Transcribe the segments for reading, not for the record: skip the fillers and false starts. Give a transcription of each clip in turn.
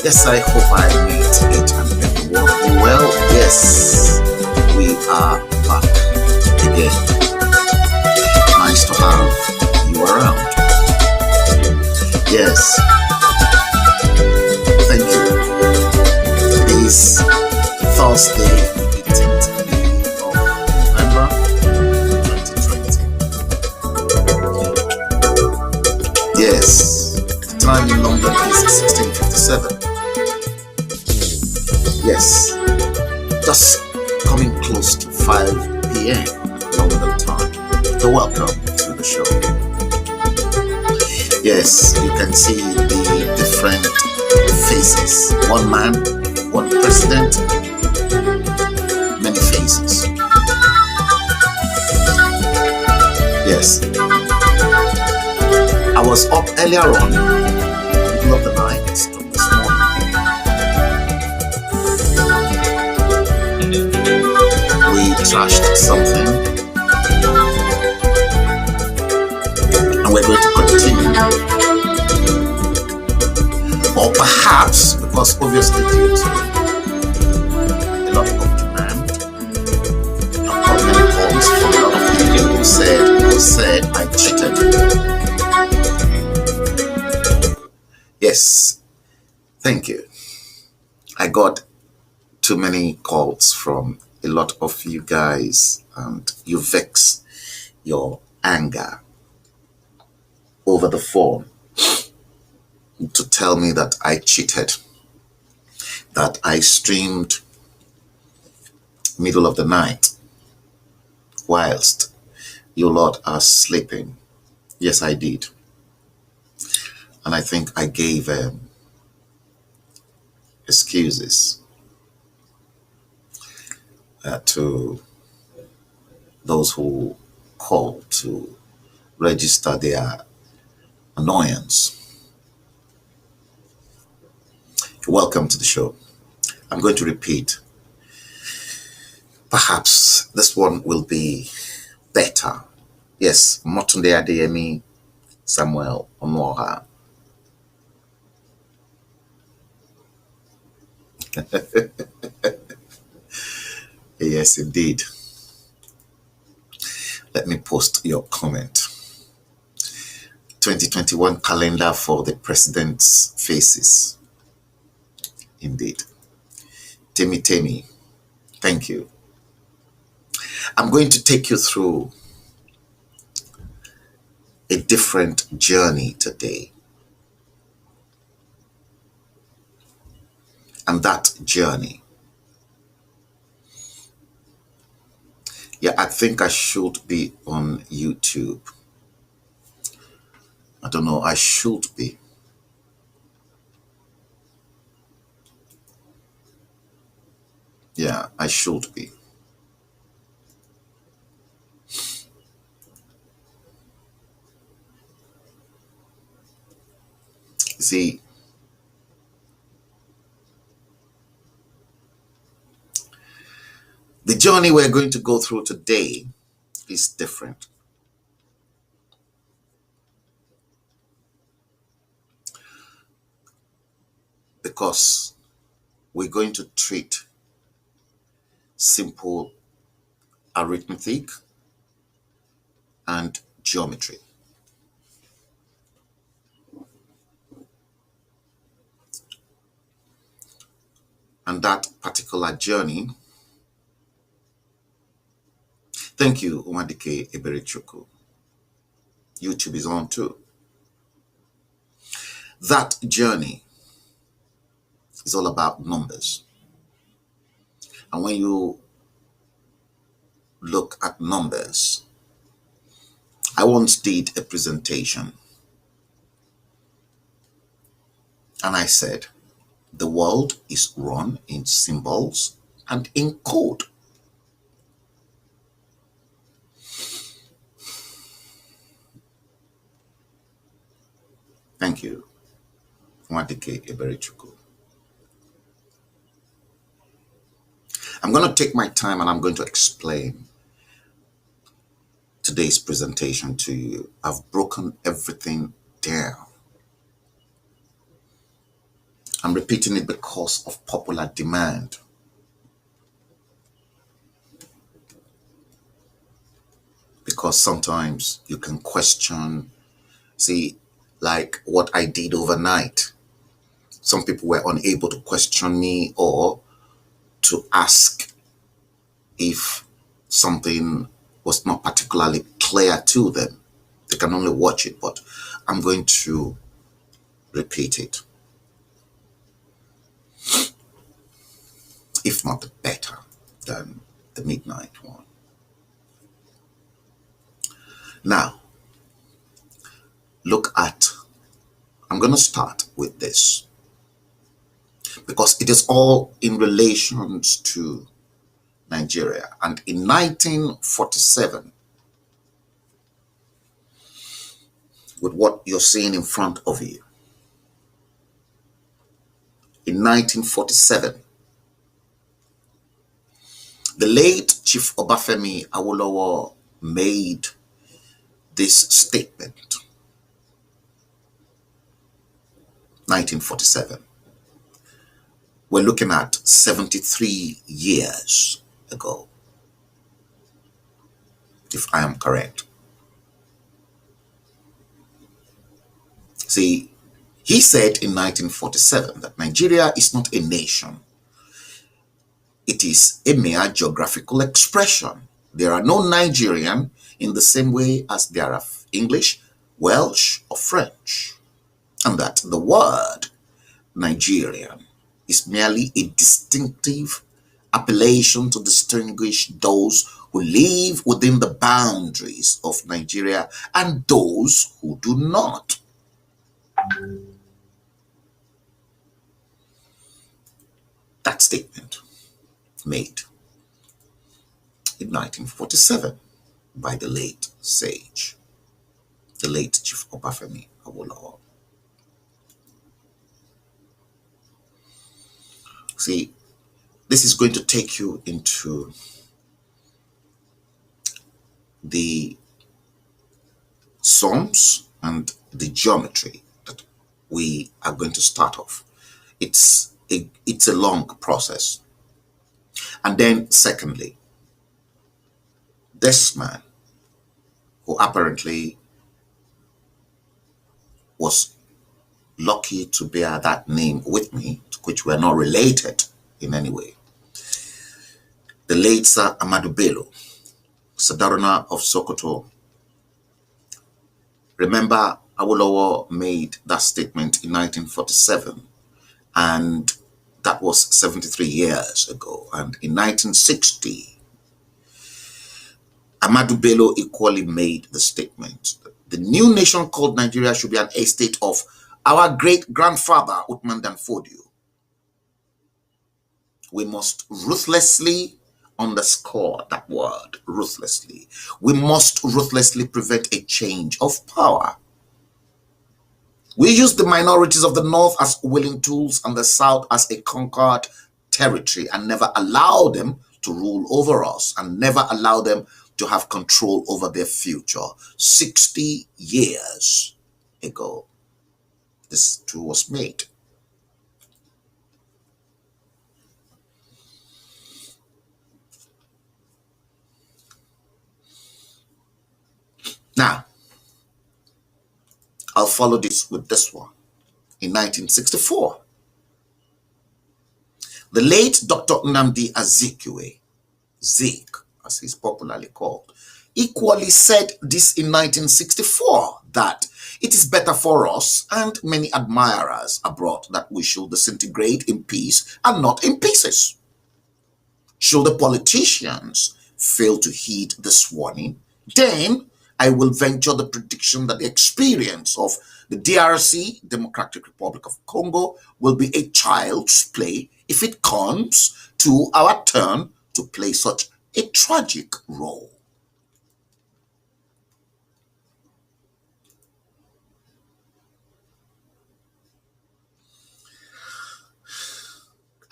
Yes, I hope I meet each and every one of you well. Yes, we are back again. Nice to have you around. Yes, thank you. It is Thursday, 18th of November 2020. Yes, the time in London is 16:57. Yes, just coming close to 5 p.m. London time. So welcome to the show. Yes, you can see the different faces. One man, one president, many faces. Yes. I was up earlier on, middle of the night, this morning. We trashed something, and we're going to continue. Or perhaps, because obviously due to a lot of demand, I've got many calls from a lot of people who said I cheated. Yes, thank you. I got too many calls from a lot of you guys, and you vex your anger over the phone to tell me that I cheated, that I streamed middle of the night whilst you lot are sleeping. Yes, I did. And I think I gave excuses to those who called to register their annoyance. Welcome to the show. I'm going to repeat. Perhaps this one will be better. Yes, Motunde Adeyemi, Samuel Omoha. Yes, indeed. Let me post your comment. 2021 calendar for the president's faces. Indeed. Temi, thank you. I'm going to take you through a different journey today. And that journey, yeah, I think I should be on YouTube. I don't know, I should be. Yeah, I should be. See, the journey we're going to go through today is different. Because we're going to treat simple arithmetic and geometry. And that particular journey, thank you, Umadike Eberichuku. YouTube is on too. That journey is all about numbers. And when you look at numbers, I once did a presentation and I said, the world is run in symbols and in code. Thank you, Umadike Eberichuku. I'm going to take my time and I'm going to explain today's presentation to you. I've broken everything down. I'm repeating it because of popular demand. Because sometimes you can question, see, like what I did overnight. Some people were unable to question me or to ask if something was not particularly clear to them. They can only watch it, but I'm going to repeat it, if not better than the midnight one. Now, look at, I'm going to start with this because it is all in relation to Nigeria. And in 1947, with what you're seeing in front of you, in 1947, the late Chief Obafemi Awolowo made this statement. 1947. We're looking at 73 years ago, if I am correct. See, he said in 1947 that Nigeria is not a nation. It is a mere geographical expression. There are no Nigerian in the same way as there are English, Welsh, or French. And that the word Nigerian is merely a distinctive appellation to distinguish those who live within the boundaries of Nigeria and those who do not. That statement made in 1947 by the late sage, the late Chief Obafemi Awolowo. See, this is going to take you into the sums and the geometry that we are going to start off. It's a long process. And then secondly, this man who apparently was lucky to bear that name with me, to which we're not related in any way, the late Sir Ahmadu Bello, Sadaruna of Sokoto. Remember, Awolowo made that statement in 1947, and that was 73 years ago. And in 1960, Ahmadu Bello equally made the statement that the new nation called Nigeria should be an estate of our great-grandfather, Uthman Dan Fodio. We must ruthlessly underscore that word, ruthlessly. We must ruthlessly prevent a change of power. We use the minorities of the North as willing tools and the South as a conquered territory and never allow them to rule over us and never allow them to have control over their future. 60 years ago, this tool was made. Now, I'll follow this with this one. In 1964, the late Dr. Nnamdi Azikiwe, Zik, as he's popularly called, equally said this in 1964, that it is better for us and many admirers abroad that we should disintegrate in peace and not in pieces. Should the politicians fail to heed this warning, then I will venture the prediction that the experience of the DRC, Democratic Republic of Congo, will be a child's play if it comes to our turn to play such a tragic role.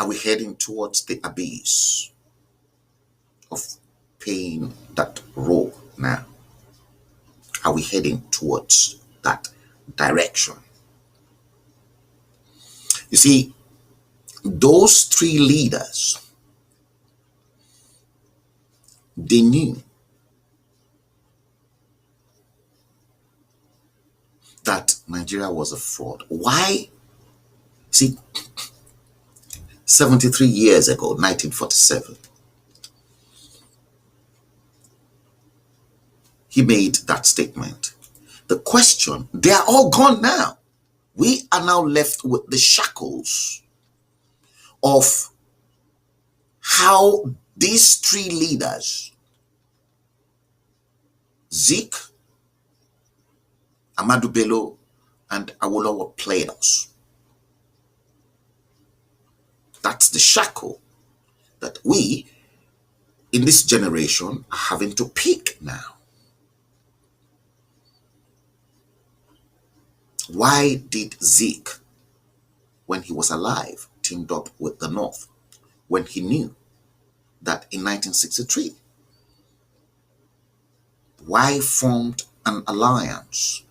Are we heading towards the abyss of playing that role now? Are we heading towards that direction? You see, those three leaders, they knew that Nigeria was a fraud. Why? See, 73 years ago, 1947, he made that statement. The question, they are all gone now. We are now left with the shackles of how these three leaders, Zik, Ahmadu Bello, and Awolowo, played us. That's the shackle that we, in this generation, are having to pick now. Why did Zik, when he was alive, teamed up with the North, when he knew that in 1963, why formed an alliance?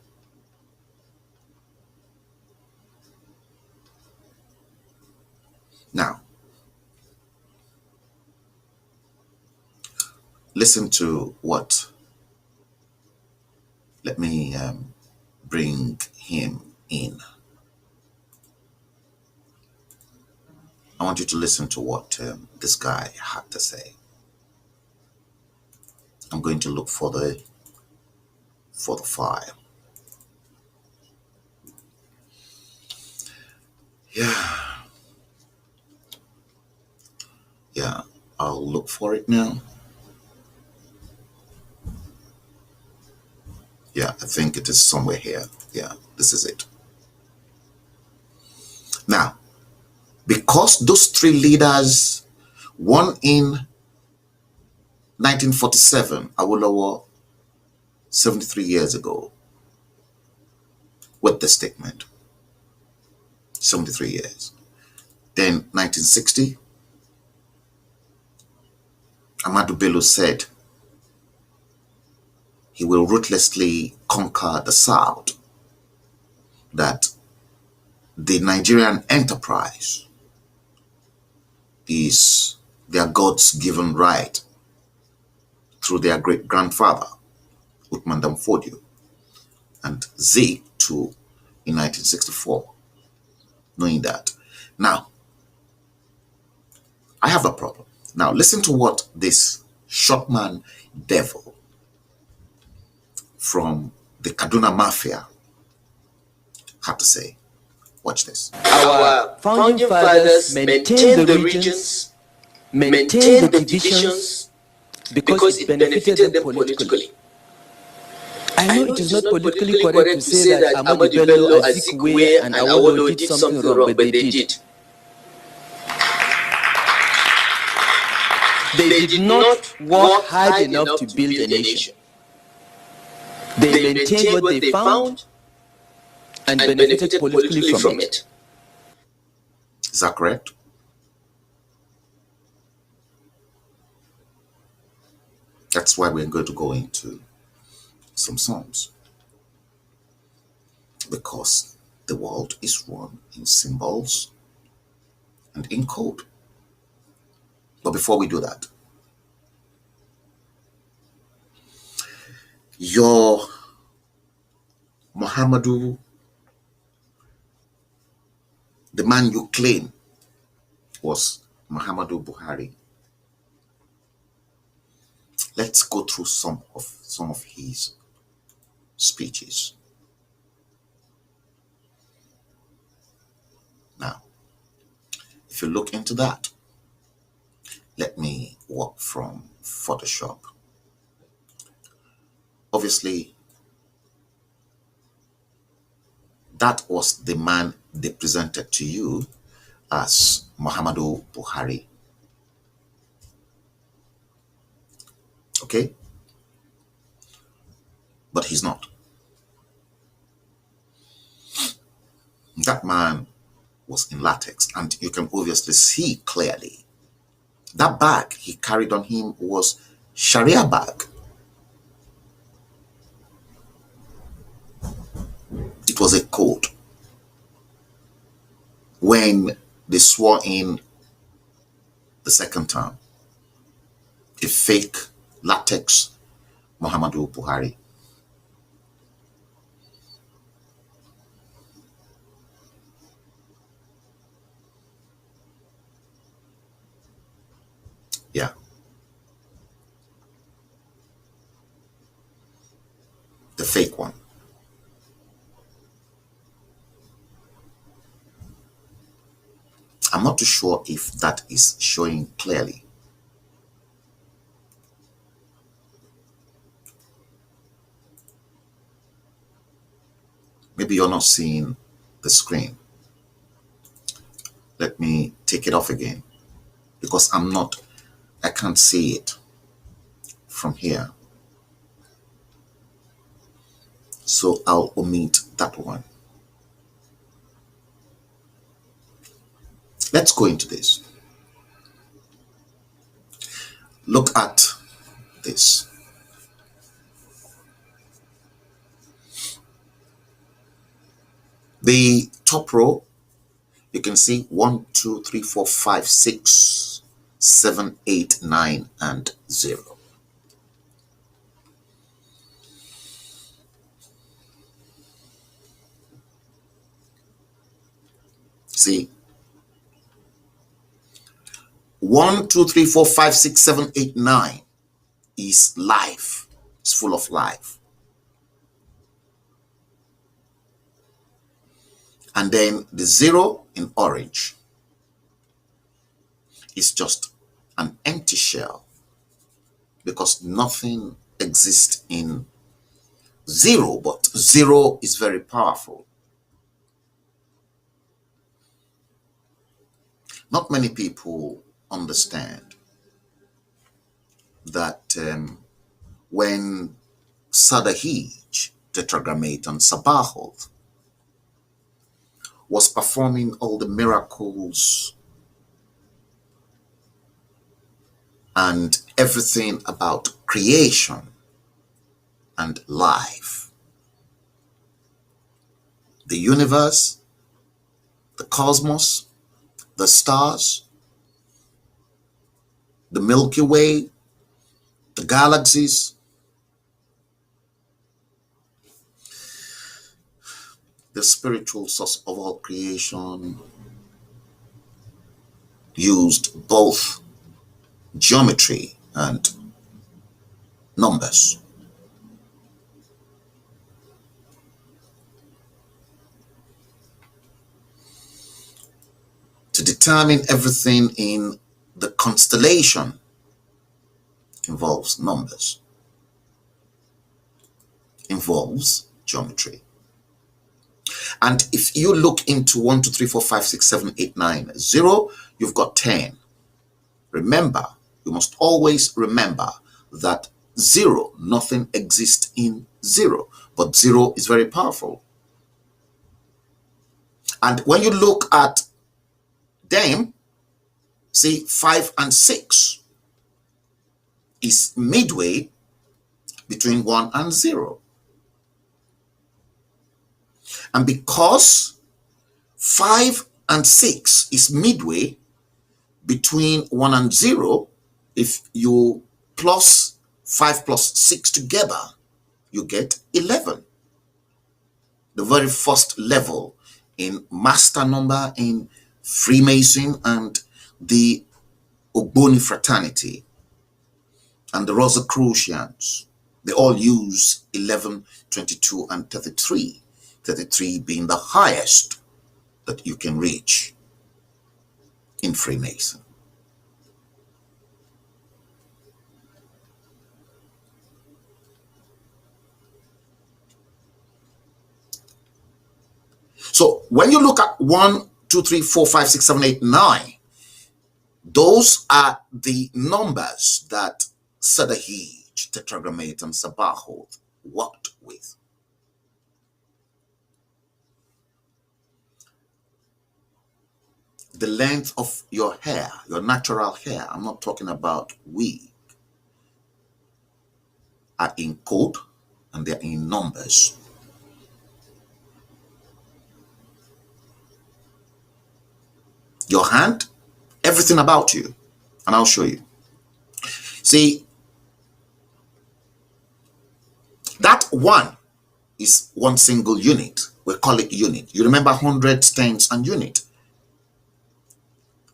Now, listen to what, let me bring him in. I want you to listen to what this guy had to say. I'm going to look for the file. Yeah, I'll look for it now. Yeah, I think it is somewhere here. Yeah, this is it. Now, because those three leaders, one in 1947, Awolowo, 73 years ago, with the statement, 73 years. Then 1960, Ahmadu Bello said he will ruthlessly conquer the South, that the Nigerian enterprise is their God's given right through their great-grandfather, Uthman Fodio, and Zik too in 1964, knowing that. Now, I have a problem. Now, listen to what this shopman devil from the Kaduna Mafia had to say. Watch this. Our founding fathers maintained the regions, maintained the divisions because it benefited them politically. I know it is not politically correct to say that Ahmadu Bello, Azikiwe, and Awolowo did something wrong, but they did. They did not work hard enough to build a nation. They maintained what they found and benefited politically from it. Is that correct? That's why we're going to go into some Psalms. Because the world is run in symbols and in code. But before we do that, your Muhammadu, the man you claim was Muhammadu Buhari, let's go through some of his speeches. Now, if you look into that, let me work from Photoshop. Obviously, that was the man they presented to you as Muhammadu Buhari. Okay? But he's not. That man was in latex, and you can obviously see clearly that bag he carried on him was Sharia bag. It was a code. When they swore in the second term, a fake latex Muhammadu Buhari. Yeah, the fake one. I'm not too sure if that is showing clearly. Maybe you're not seeing the screen. Let me take it off again because I can't see it from here. So I'll omit that one. Let's go into this. Look at this. The top row, you can see 1, 2, 3, 4, 5, 6, 7, 8, 9, and 0. See, 1, 2, 3, 4, 5, 6, 7, 8, 9 is life. It's full of life. And then the 0 in orange is just an empty shell because nothing exists in 0, but 0 is very powerful. Not many people understand that when Sadahij, Tetragrammaton Sabahoth, was performing all the miracles and everything about creation and life, the universe, the cosmos, the stars, the Milky Way, the galaxies, the spiritual source of all creation, used both geometry and numbers to determine everything in the constellation. Involves numbers, involves geometry. And if you look into 1, 2, 3, 4, 5, 6, 7, 8, 9, 0, you've got 10. Remember, you must always remember that 0, nothing exists in 0, but 0 is very powerful. And when you look at them, see 5 and 6 is midway between 1 and 0. And because 5 and 6 is midway between 1 and 0, if you plus 5 plus 6 together, you get 11. The very first level in master number in Freemason and the Ogboni fraternity and the Rosicrucians. They all use 11, 22, and 33. 33 being the highest that you can reach in Freemason. So when you look at 1, 2, 3, 4, 5, 6, 7, 8, 9, those are the numbers that Sadahij, Tetragrammaton Sabahoth worked with. The length of your hair, your natural hair, I'm not talking about wig, are in code and they're in numbers. your hand, everything about you. And I'll show you. See, that one is one single unit. We call it unit. You remember hundreds, tens, and unit.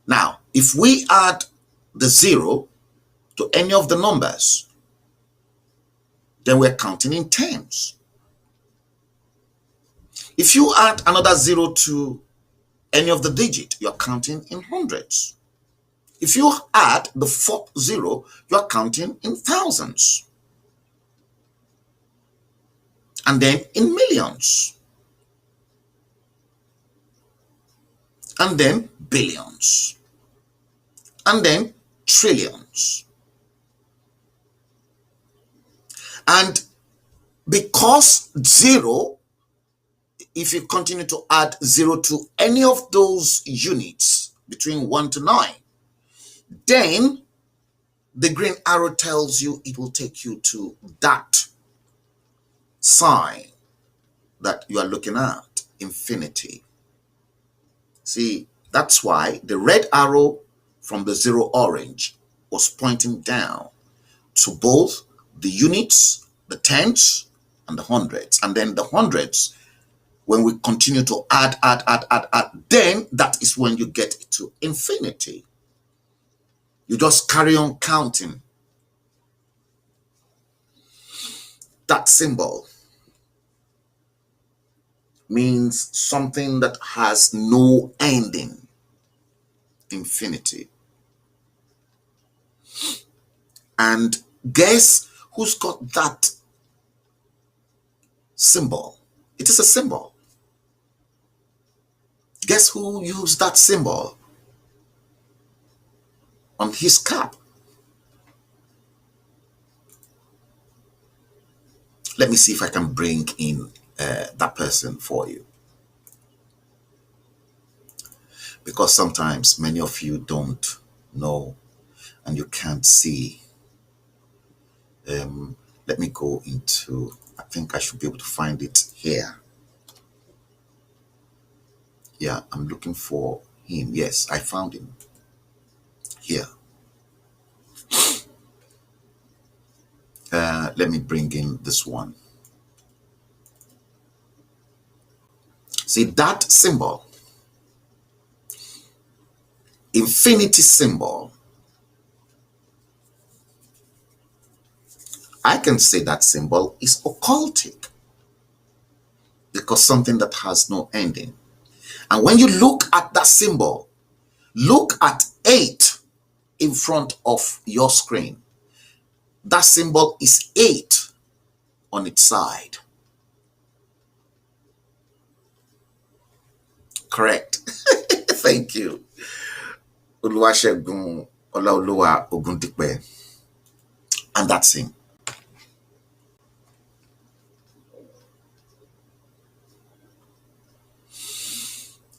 Now, if we add the 0 to any of the numbers, then we're counting in tens. If you add another 0 to any of the digit, you're counting in hundreds. If you add the fourth 0, you're counting in thousands. And then in millions. And then billions. And then trillions. And because 0, if you continue to add 0 to any of those units between 1 to 9, then the green arrow tells you it will take you to that sign that you are looking at, infinity. See, that's why the red arrow from the 0 orange was pointing down to both the units, the tens, and the hundreds. And then the hundreds, when we continue to add, then that is when you get to infinity. You just carry on counting. That symbol means something that has no ending. Infinity. And guess who's got that symbol? It is a symbol. Guess who used that symbol on his cap? Let me see if I can bring in that person for you. Because sometimes many of you don't know and you can't see. Let me go into, I think I should be able to find it here. Yeah, I'm looking for him. Yes, I found him here. Let me bring in this one. See that symbol, infinity symbol. I can say that symbol is occultic because something that has no ending. And when you look at that symbol, look at 8 in front of your screen. That symbol is 8 on its side. Correct. Thank you. Oluwasegun Olaoluwa Ogundipe. And that's him.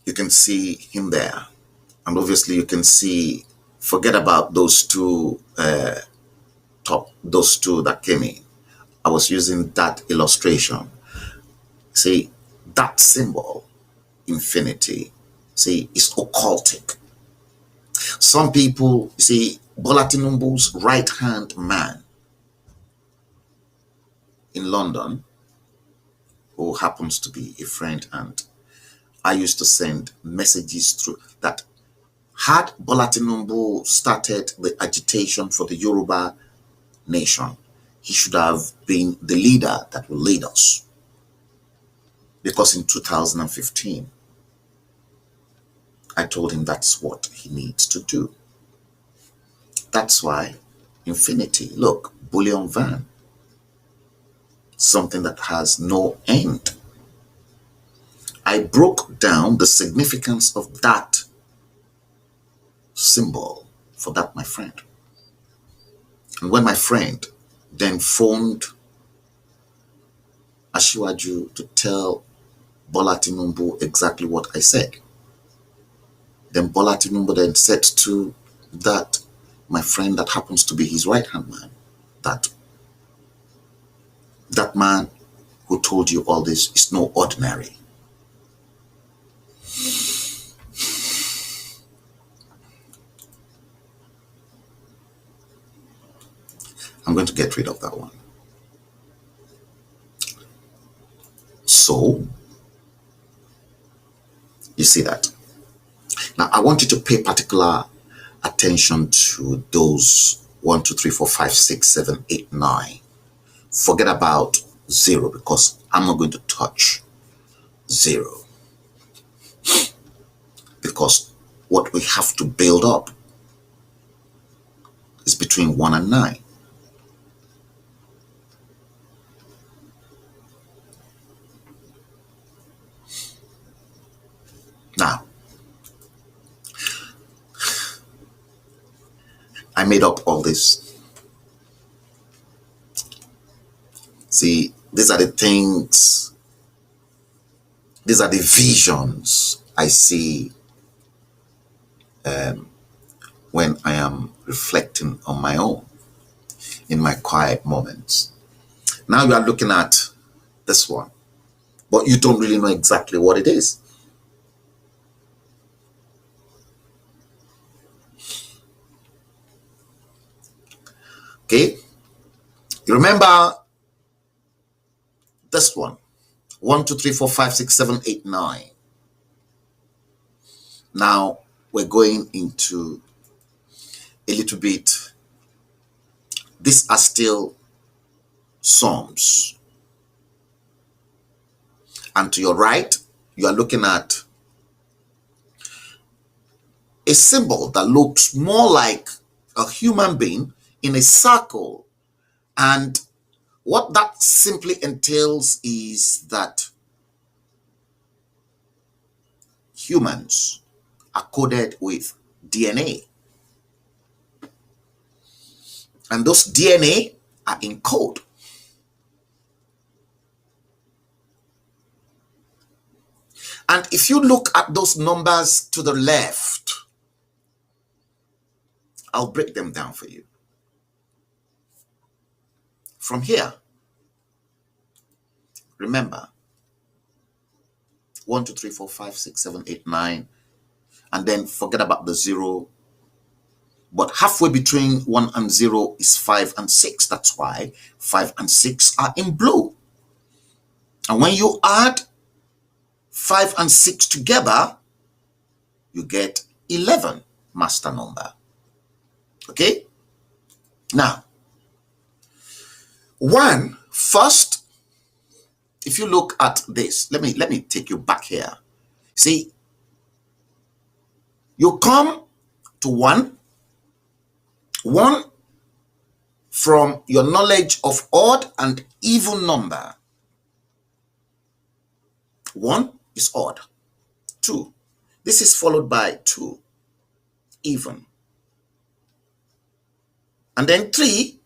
You can see him there. And obviously you can see, forget about those two those two that came in. I was using that illustration. See, that symbol, infinity, see, is occultic. Some people, see, Bola Tinubu's right-hand man in London, who happens to be a friend, and I used to send messages through that. Had Bola Tinubu started the agitation for the Yoruba nation, he should have been the leader that will lead us. Because in 2015, I told him that's what he needs to do. That's why infinity, look, bullion van, something that has no end. I broke down the significance of that symbol for that, my friend. And when my friend then phoned Asiwaju to tell Bola Tinubu exactly what I said, then Bola Tinubu then said to that, my friend that happens to be his right-hand man, that man who told you all this is no ordinary. I'm going to get rid of that one. So, you see that. Now, I want you to pay particular attention to those 1, 2, 3, 4, 5, 6, 7, 8, 9. Forget about 0 because I'm not going to touch 0. Because what we have to build up is between 1 and 9. Now, I made up all this. See, these are the things, these are the visions I see when I am reflecting on my own in my quiet moments. Now you are looking at this one, but you don't really know exactly what it is. Okay? You remember this one. 1, 2, 3, 4, 5, 6, 7, 8, 9. Now we're going into a little bit. These are still sums. And to your right, you are looking at a symbol that looks more like a human being in a circle. And what that simply entails is that humans are coded with DNA. And those DNA are in code. And if you look at those numbers to the left, I'll break them down for you. From here, remember, 1, 2, 3, 4, 5, 6, 7, 8, 9, and then forget about the 0. But halfway between 1 and 0 is 5 and 6. That's why 5 and 6 are in blue. And when you add 5 and 6 together, you get 11, master number. Okay? Now, 1, first, if you look at this, let me take you back here. See, you come to 1 from your knowledge of odd and even number. 1 is odd. 2, this is followed by 2, even. And then 3,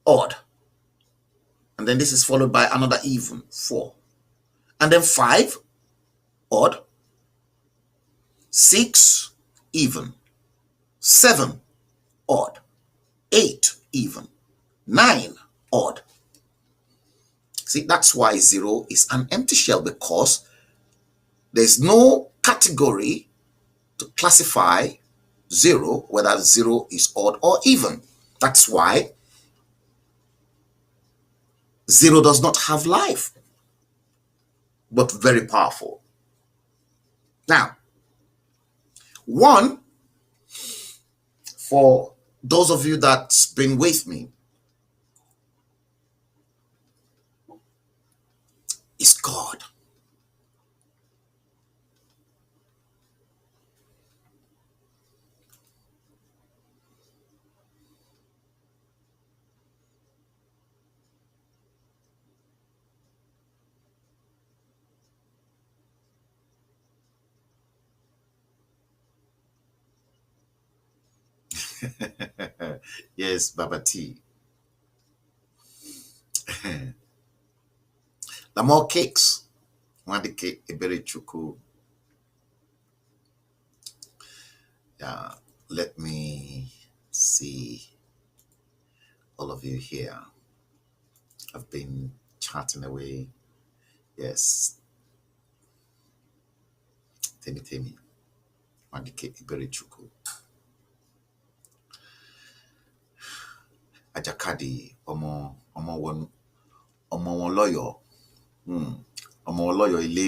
odd. And then this is followed by another even, 4. And then 5, odd. 6, even. 7, odd. 8, even. 9, odd. See, that's why 0 is an empty shell, because there's no category to classify 0, whether 0 is odd or even. That's why 0 does not have life, but very powerful. Now, 1, for those of you that's been with me, is God. Yes, Baba T. The more cakes. Wadike Ebere Chuku. Yeah, let me see all of you here. I've been chatting away. Yes. Temi. Wadike Ebere Chuku. àjàkadì ọmọ wọn lọ́yọ̀ọ́, ọmọ wọn lọ́yọ̀ọ́ ilé,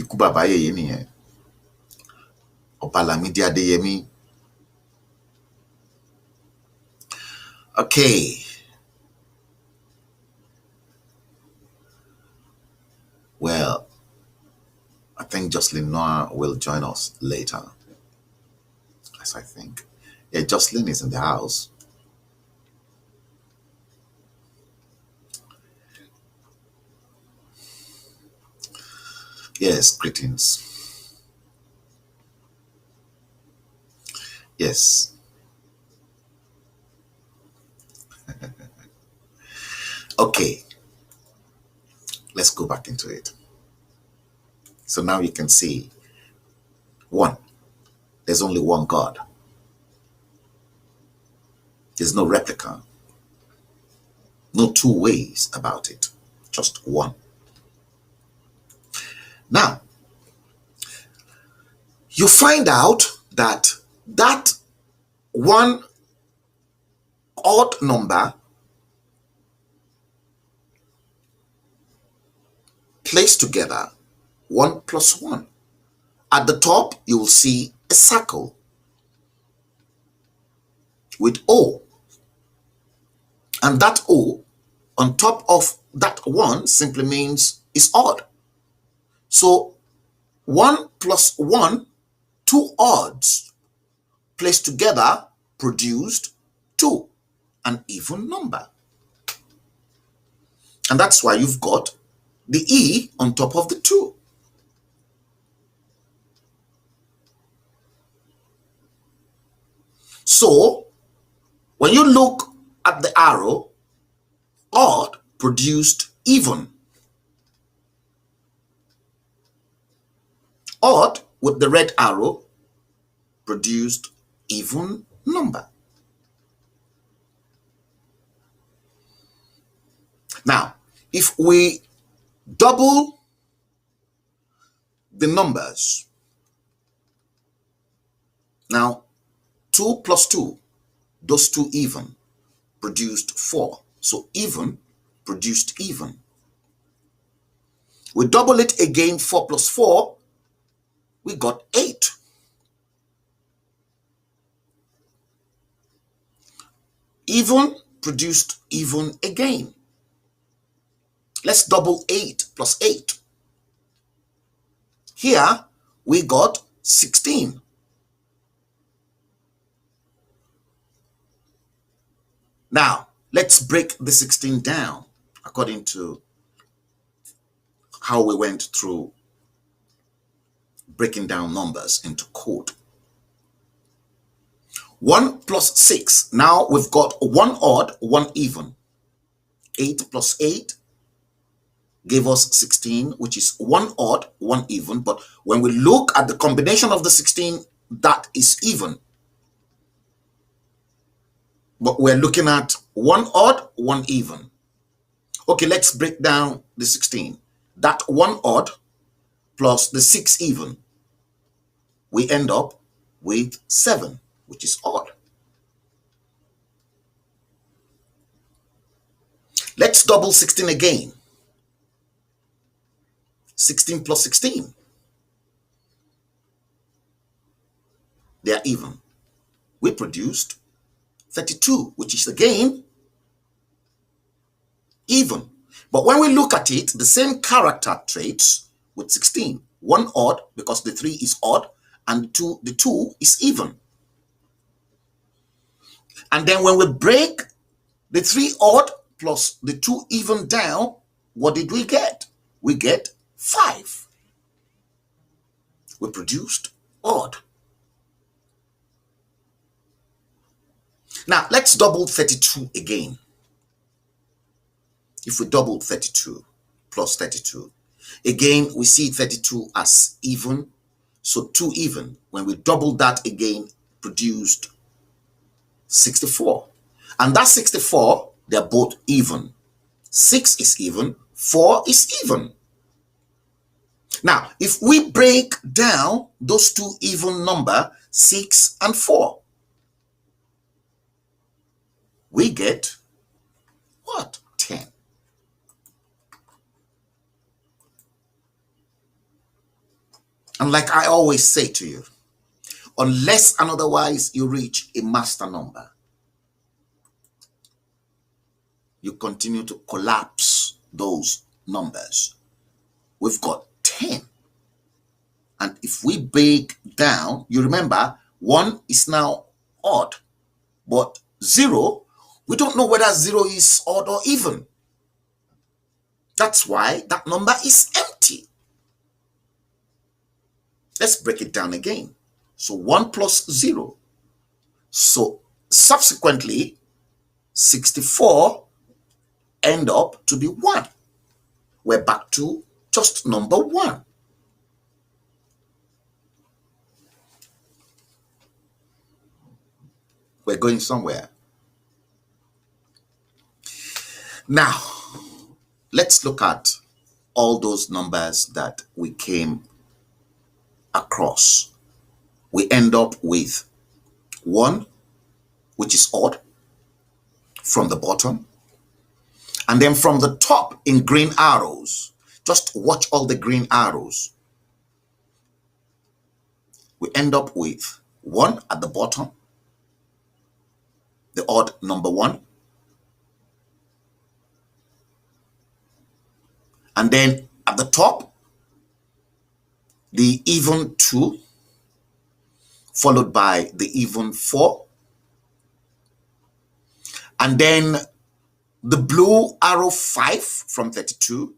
ikú bàbá yèyé nìyẹn, Ọba Lámídì Adéyẹmí. Okay. Well, I think Jocelyn Noah will join us later. As I think. Yeah, Jocelyn is in the house. Yes, greetings. Yes. Okay. Let's go back into it. So now you can see, one, there's only one God. There's no replica. No two ways about it. Just one. Now, you find out that that one odd number placed together, 1 plus 1. At the top, you will see a circle with O. And that O on top of that 1 simply means it's odd. So 1 plus 1, 2 odds placed together produced 2, an even number. And that's why you've got the E on top of the 2. So when you look at the arrow, odd produced even. Odd with the red arrow produced even number. Now, if we double the numbers, now 2 plus 2, those two even, produced 4. So even produced even. We double it again, 4 plus 4, we got 8. Even produced even again. Let's double 8 plus 8. Here we got 16. Now, let's break the 16 down according to how we went through breaking down numbers into code. 1 plus 6. Now we've got 1 odd, 1 even. 8 plus 8 gave us 16, which is 1 odd, 1 even. But when we look at the combination of the 16, that is even. But we're looking at 1 odd, 1 even. Okay, let's break down the 16. That 1 odd plus the 6 even, we end up with 7, which is odd. Let's double 16 again. 16 plus 16. They are even. We produced 32, which is again even. But when we look at it, the same character traits with 16. 1 odd because the 3 is odd and the 2 is even. And then when we break the 3 odd plus the 2 even down, what did we get? We get 5. We produced odd. Now, let's double 32 again. If we double 32 plus 32, again, we see 32 as even. So 2 even. When we double that again, produced 64. And that 64, they're both even. 6 is even, 4 is even. Now, if we break down those two even number, 6 and 4, we get what? 10. And like I always say to you, unless and otherwise you reach a master number, you continue to collapse those numbers. We've got 10. And if we break down, you remember 1 is now odd, but 0, we don't know whether 0 is odd or even. That's why that number is empty. Let's break it down again. So 1 plus 0. So subsequently, 64 end up to be 1. We're back to just number 1. We're going somewhere. Now, let's look at all those numbers that we came across. We end up with 1, which is odd, from the bottom. And then from the top in green arrows, just watch all the green arrows. We end up with 1 at the bottom, the odd number 1. And then at the top, the even 2, followed by the even 4. And then the blue arrow 5 from 32.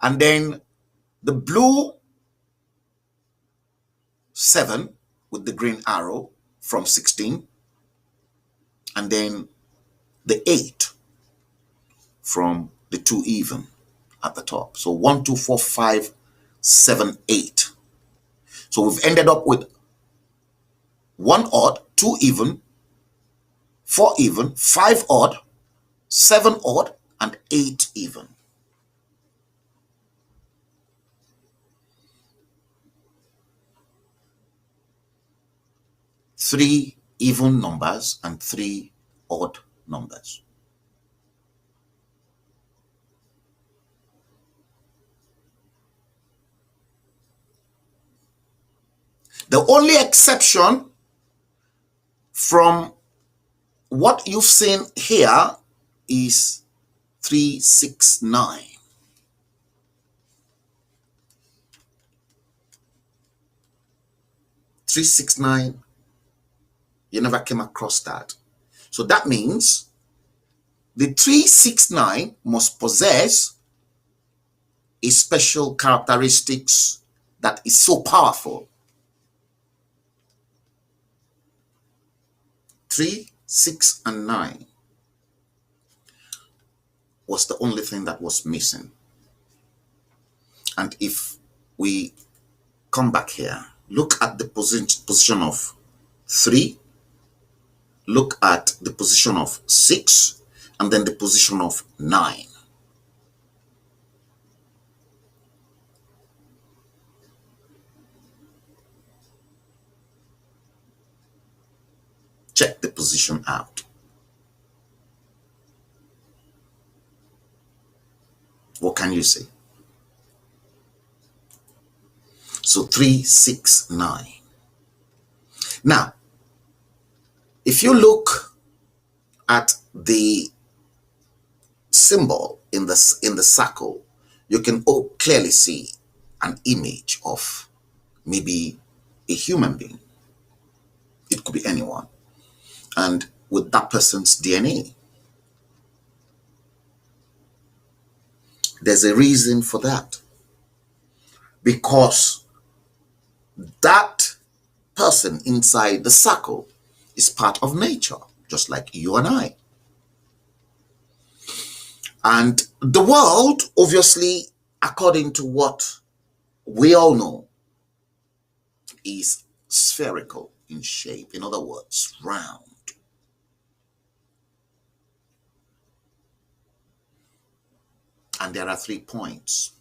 And then the blue 7 with the green arrow from 16. And then the 8 from the 2 even at the top. So 1, 2, 4, 5, 7, 8. So we've ended up with 1 odd, 2 even, 4 even, 5 odd, 7 odd, and 8 even. Three even numbers and 3 odd numbers. The only exception from what you've seen here is 369. 369, you never came across that. So that means the 369 must possess a special characteristics that is so powerful. 3, 6, and 9 was the only thing that was missing. And if we come back here, look at the position of 3, look at the position of 6, and then the position of 9. Check the position out. What can you see? So 3, 6, 9. Now, if you look at the symbol in the circle, you can clearly see an image of maybe a human being. It could be anyone. And with that person's DNA. There's a reason for that. Because that person inside the circle is part of nature, just like you and I. And the world, obviously, according to what we all know, is spherical in shape. In other words, round. And there are 3 points.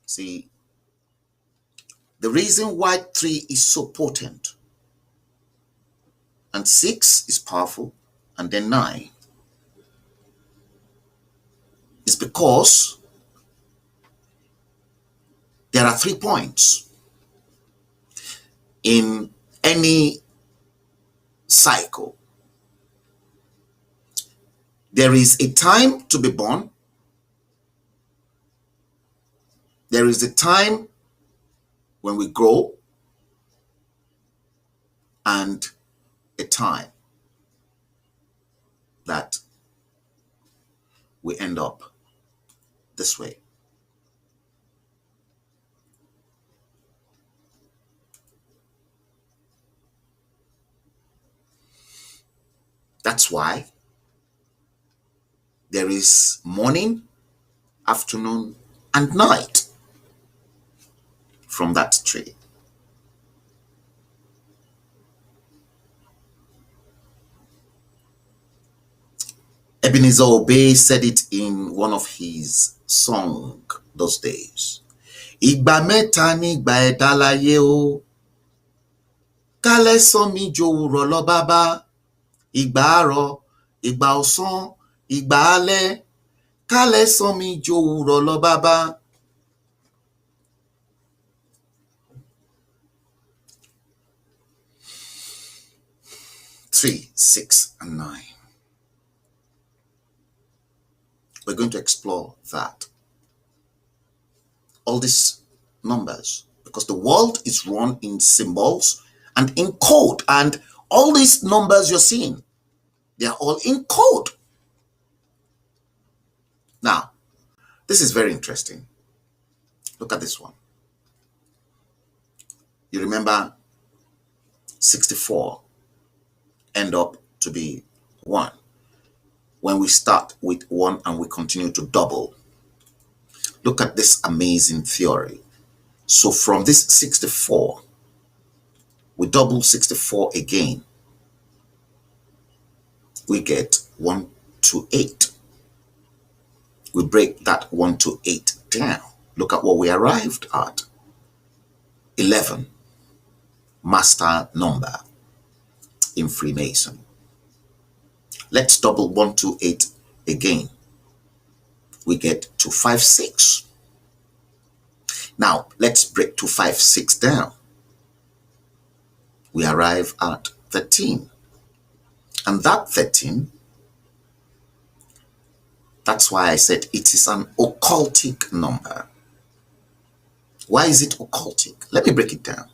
See, the reason why 3 is so potent and 6 is powerful, and then 9. It's because there are 3 points in any cycle. There is a time to be born. There is a time when we grow, and a time that we end up this way. That's why there is morning, afternoon, and night from that tree. Ebenezer Obey said it in one of his songs those days. Ìgbà mẹ́ta ni ìgbà ẹ̀dá láyé o, kálẹ̀ sọ mí jòwúrọ̀ lọ bàbá, ìgbà àárọ̀, ìgbà ọ̀sán, ìgbà alẹ́, kálẹ̀ sọ mí jòwúrọ̀ lọ bàbá. 3, 6, and 9. We're going to explore that. All these numbers, because the world is run in symbols and in code, and all these numbers you're seeing, they are all in code. Now, this is very interesting. Look at this one. You remember 64 end up to be 1 when we start with 1 and we continue to double. Look at this amazing theory. So from this 64, we double 64 again, we get 1 to 8. We break that 1 to 8 down. Look at what we arrived at. 11, master number in Freemason. Let's double 1 to 8 again. We get 256. Now, let's break 256 down. We arrive at 13. And that 13, that's why I said it is an occultic number. Why is it occultic? Let me break it down.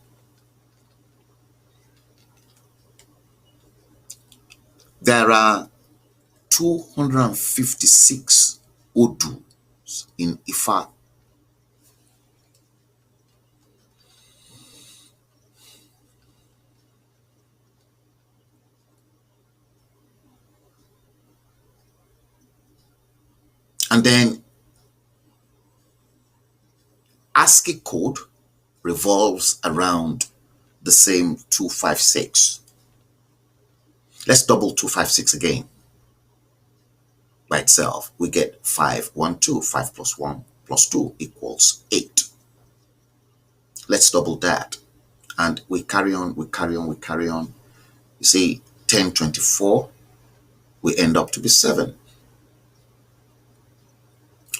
There are 256 Odus in Ifa. And then ASCII code revolves around the same 256. Let's double 256 again. By itself, we get 512. 5 plus 1 plus 2 equals 8. Let's double that. And we carry on, we carry on, we carry on. You see, 1024, we end up to be 7.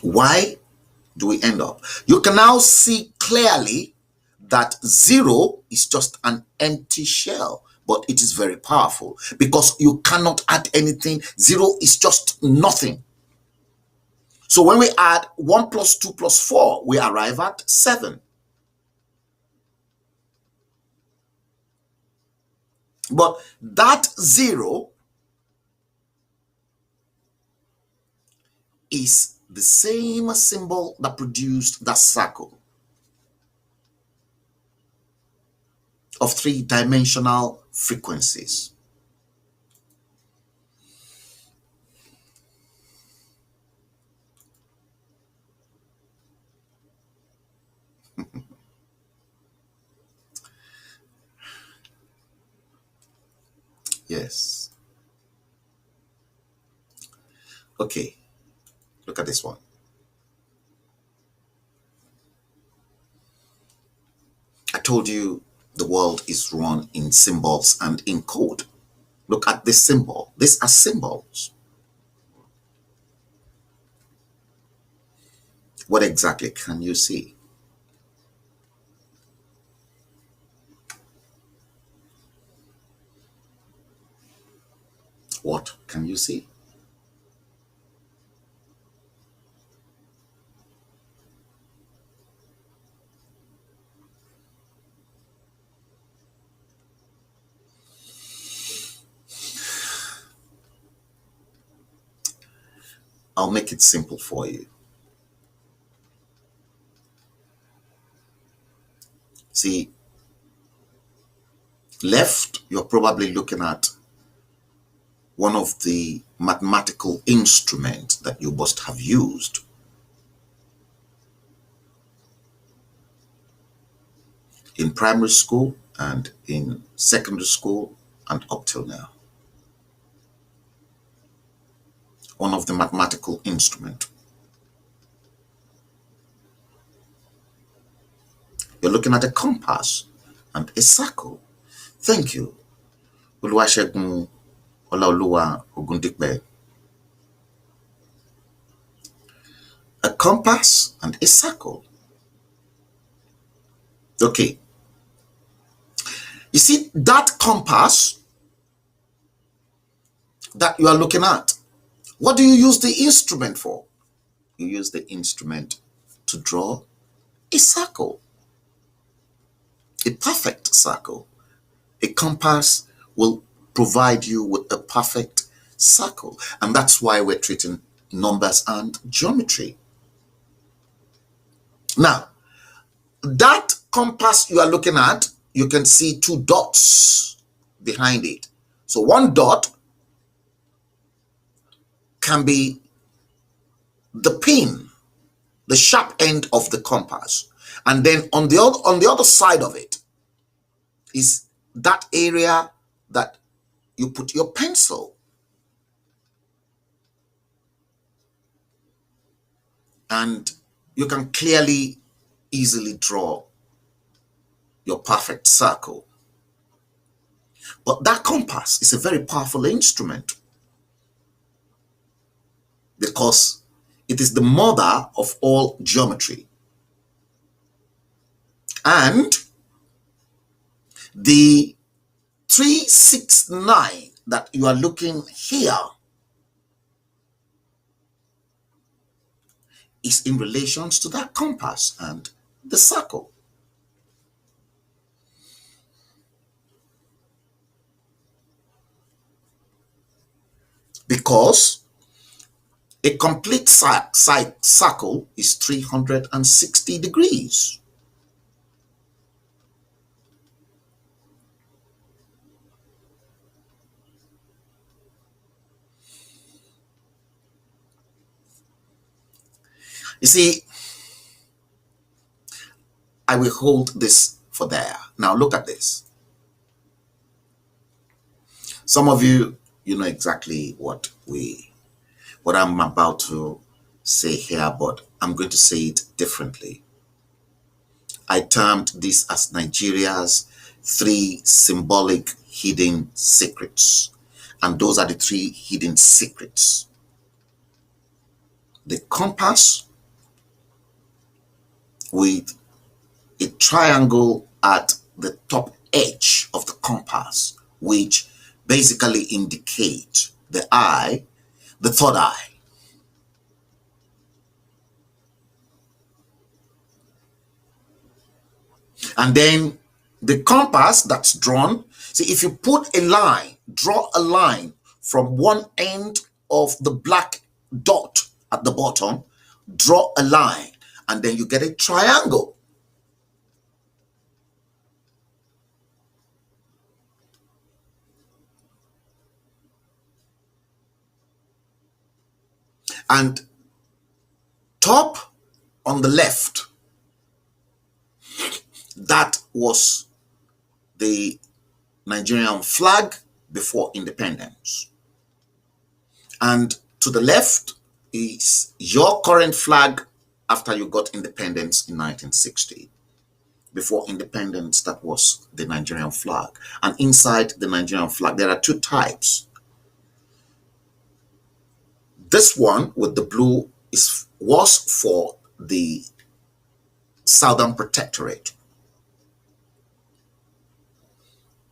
Why do we end up? You can now see clearly that 0 is just an empty shell, but it is very powerful because you cannot add anything. 0 is just nothing. So when we add 1 plus 2 plus 4, we arrive at 7. But that 0 is the same symbol that produced that circle of 3-dimensional frequencies. Yes. Okay, look at this one. I told you the world is run in symbols and in code. Look at this symbol. These are symbols. What exactly can you see? What can you see? I'll make it simple for you. See, left, you're probably looking at one of the mathematical instruments that you must have used in primary school and in secondary school and up till now. One of the mathematical instruments. You're looking at a compass and a circle. Thank you. Oluwasegun Olaoluwa Ogundipe. A compass and a circle. Okay. You see that compass that you are looking at? What do you use the instrument for? You use the instrument to draw a circle. A perfect circle. A compass will provide you with a perfect circle. And that's why we're treating numbers and geometry. Now, that compass you are looking at, you can see two dots behind it. So one dot can be the pin, the sharp end of the compass. And then on the other side of it is that area that you put your pencil. And you can clearly, easily draw your perfect circle. But that compass is a very powerful instrument because it is the mother of all geometry. And the 369 that you are looking here is in relations to that compass and the circle. Because a complete circle is 360 degrees. You see, I will hold this for there. Now look at this. Some of you, you know exactly what I'm about to say here, but I'm going to say it differently. I termed this as Nigeria's 3 symbolic hidden secrets. And those are the 3 hidden secrets. The compass with a triangle at the top edge of the compass, which basically indicates the eye, the third eye. And then the compass that's drawn, see, if you put a line, draw a line from one end of the black dot at the bottom, draw a line, and then you get a triangle. And top on the left, that was the Nigerian flag before independence. And to the left is your current flag after you got independence in 1960. Before independence, that was the Nigerian flag. And inside the Nigerian flag, there are two types. This one with the blue was for the Southern Protectorate,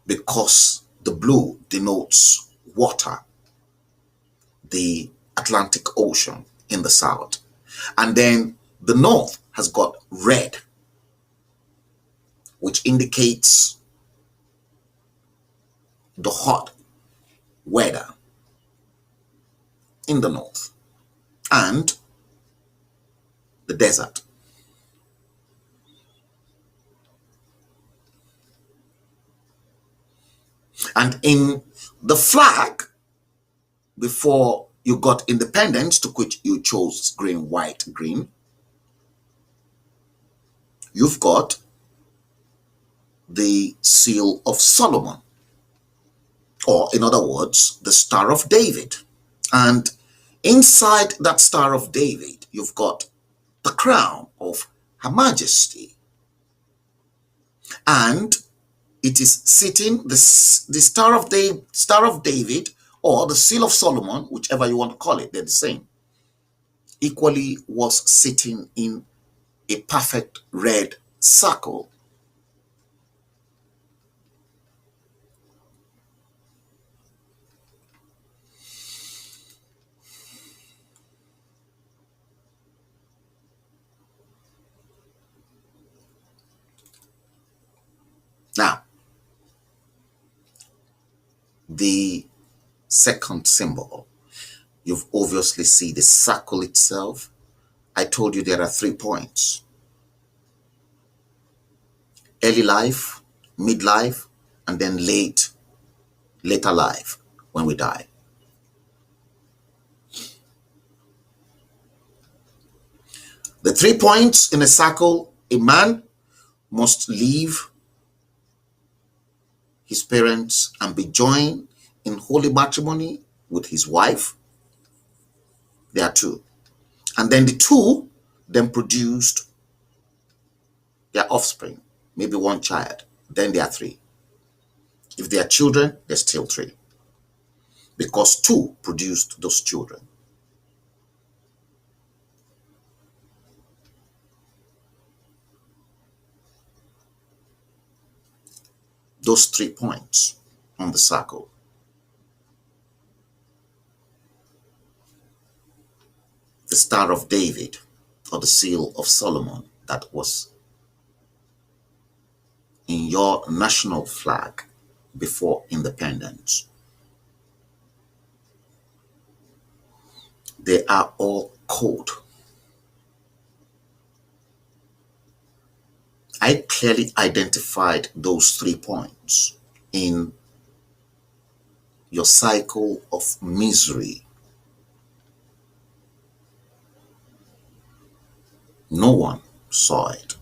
because the blue denotes water, the Atlantic Ocean in the south. And then the north has got red, which indicates the hot weather in the north and the desert. And in the flag, before you got independence, to which you chose green, white, green, you've got the seal of Solomon, or in other words, the Star of David. And inside that Star of David, you've got the crown of Her Majesty. And it is sitting, the Star of David, or the Seal of Solomon, whichever you want to call it, they're the same, equally was sitting in a perfect red circle. Now, the second symbol, you've obviously seen the circle itself. I told you there are 3 points: early life, midlife, and then later life, when we die. The 3 points in a circle: a man must leave his parents and be joined in holy matrimony with his wife. There are 2. And then the 2 then produced their offspring, maybe 1 child. Then there are 3. If they are children, there's still 3, because 2 produced those children. Those 3 points on the circle. The Star of David, or the Seal of Solomon, that was in your national flag before independence. They are all code. I clearly identified those 3 points in your cycle of misery. No one saw it.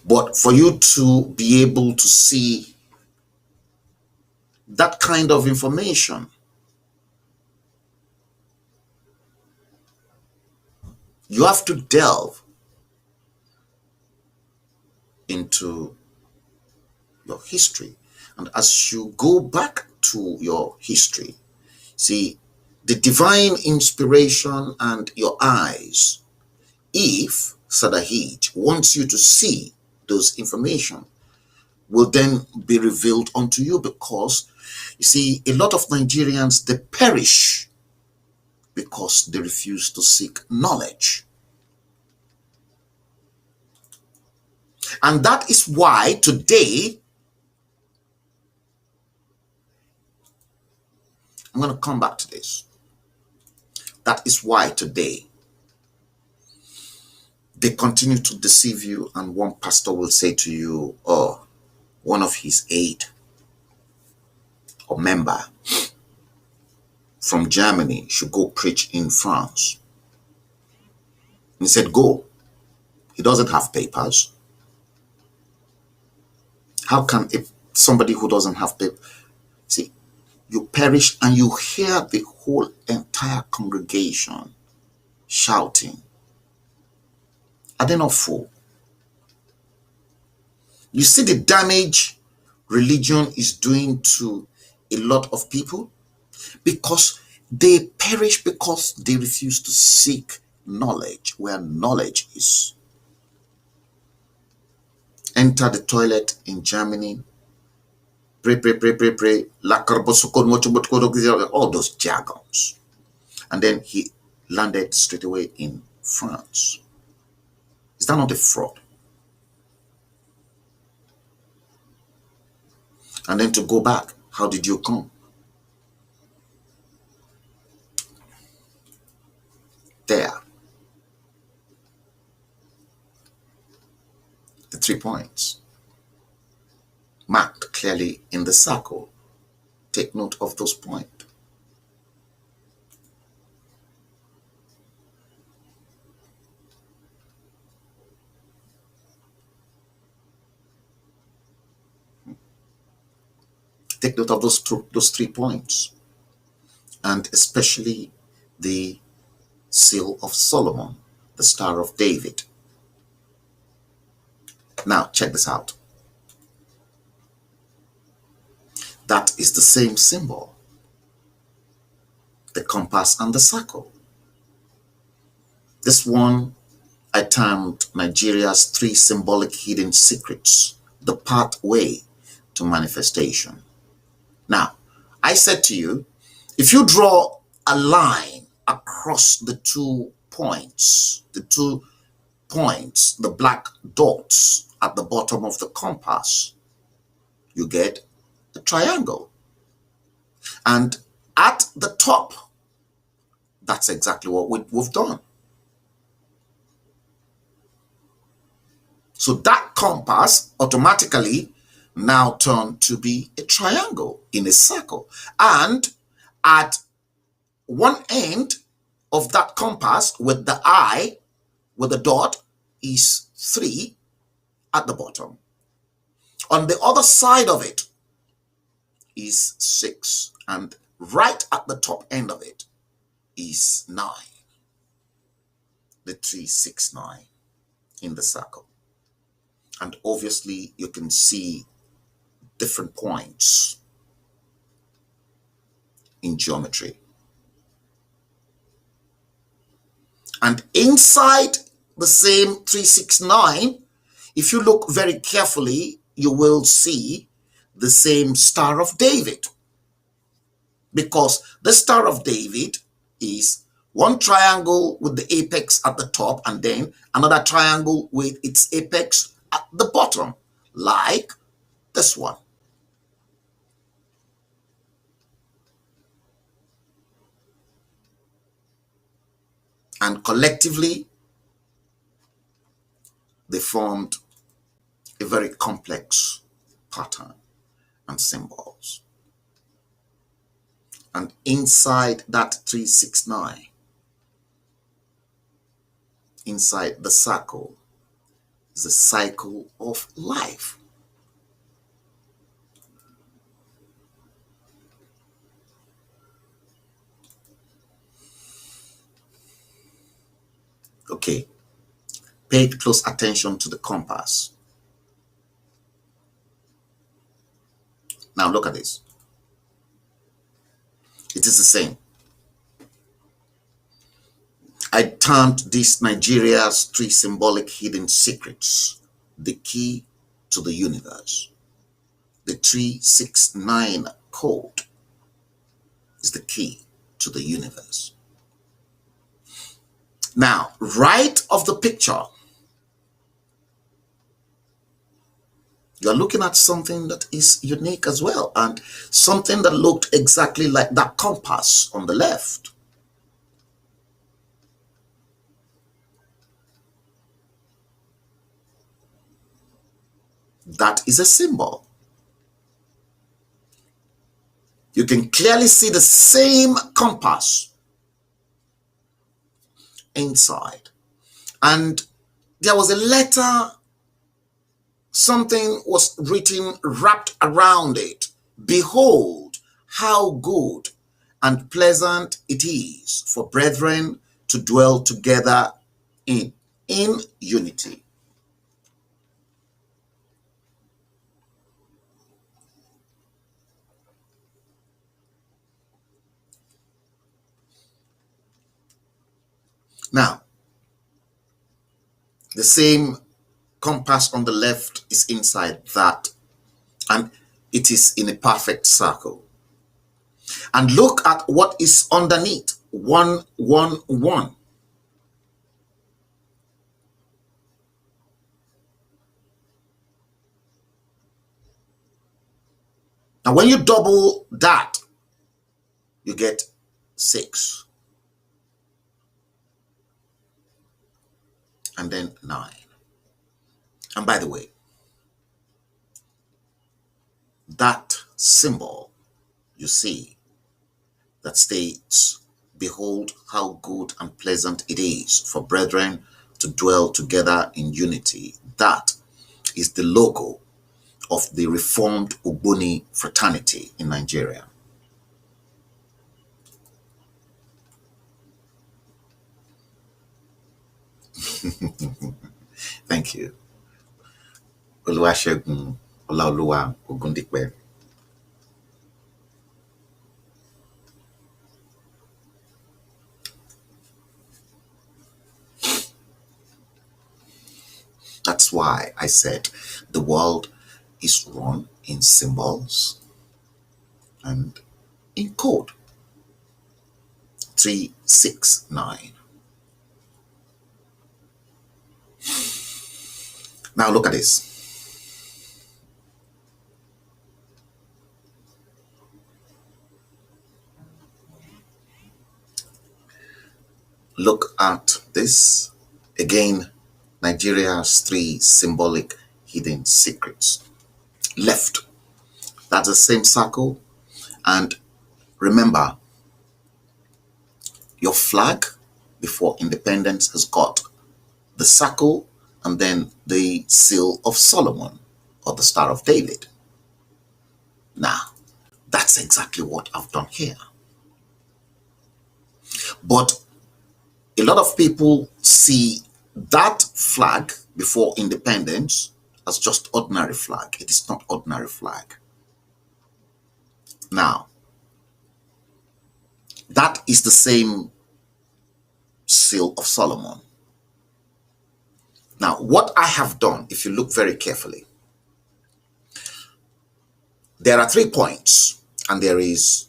But for you to be able to see that kind of information, you have to delve into your history. And as you go back to your history, see the divine inspiration and your eyes, if Sadahij wants you to see those information, will then be revealed unto you, because you see, a lot of Nigerians, they perish because they refuse to seek knowledge. And that is why today, I'm going to come back to this. That is why today they continue to deceive you, and one pastor will say to you, oh, one of his aide or member from Germany should go preach in France. And he said, go. He doesn't have papers. How can somebody who doesn't have papers, see, you perish and you hear the whole entire congregation shouting Are they not full? You see the damage religion is doing to a lot of people because they perish because they refuse to seek knowledge where knowledge is. Enter the toilet in Germany, pray, pray, pray, pray, pray, all those jargons. And then he landed straight away in France. Is that not a fraud? And then to go back, how did you come? There. The 3 points. Marked clearly in the circle. Take note of those points. Take note of those 3 points. And especially the seal of Solomon, the Star of David. Now, check this out. That is the same symbol. The compass and the circle. This one I termed Nigeria's 3 symbolic hidden secrets, the pathway to manifestation. Now, I said to you, if you draw a line across the 2 points, the black dots at the bottom of the compass, you get a triangle. And at the top, that's exactly what we've done. So that compass automatically now turned to be a triangle in a circle. And at one end of that compass with the eye, with the dot, is 3 at the bottom. On the other side of it is 6. And right at the top end of it is 9. The 3, 6, 9 in the circle. And obviously you can see different points in geometry. And inside the same 3, 6, 9, if you look very carefully, you will see the same Star of David. Because the Star of David is one triangle with the apex at the top and then another triangle with its apex at the bottom, like this one. And collectively, they formed a very complex pattern and symbols. And inside that 3, 6, 9, inside the circle, is the cycle of life. Okay, pay close attention to the compass. Now look at this. It is the same. I termed this Nigeria's 3 symbolic hidden secrets, the key to the universe. The 3, 6, 9 code is the key to the universe. Now, right of the picture, you're looking at something that is unique as well, and something that looked exactly like that compass on the left. That is a symbol. You can clearly see the same compass inside. And there was a letter, something was written, wrapped around it. Behold, how good and pleasant it is for brethren to dwell together in in unity. Now, the same compass on the left is inside that, and it is in a perfect circle. And look at what is underneath 111. Now, when you double that, you get 6. And then 9. And by the way, that symbol you see that states, "Behold how good and pleasant it is for brethren to dwell together in unity," that is the logo of the Reformed Ogboni fraternity in Nigeria. Thank you. Oluwasegun Olaoluwa Ogundipe. That's why I said the world is run in symbols and in code. 369. Now look at this. Look at this. Again, Nigeria's 3 symbolic hidden secrets. Left, that's the same circle. And remember, your flag before independence has got the circle and then the seal of Solomon or the Star of David. Now, that's exactly what I've done here. But a lot of people see that flag before independence as just ordinary flag. It is not ordinary flag. Now, that is the same seal of Solomon. Now, what I have done, if you look very carefully, there are 3 points, and there is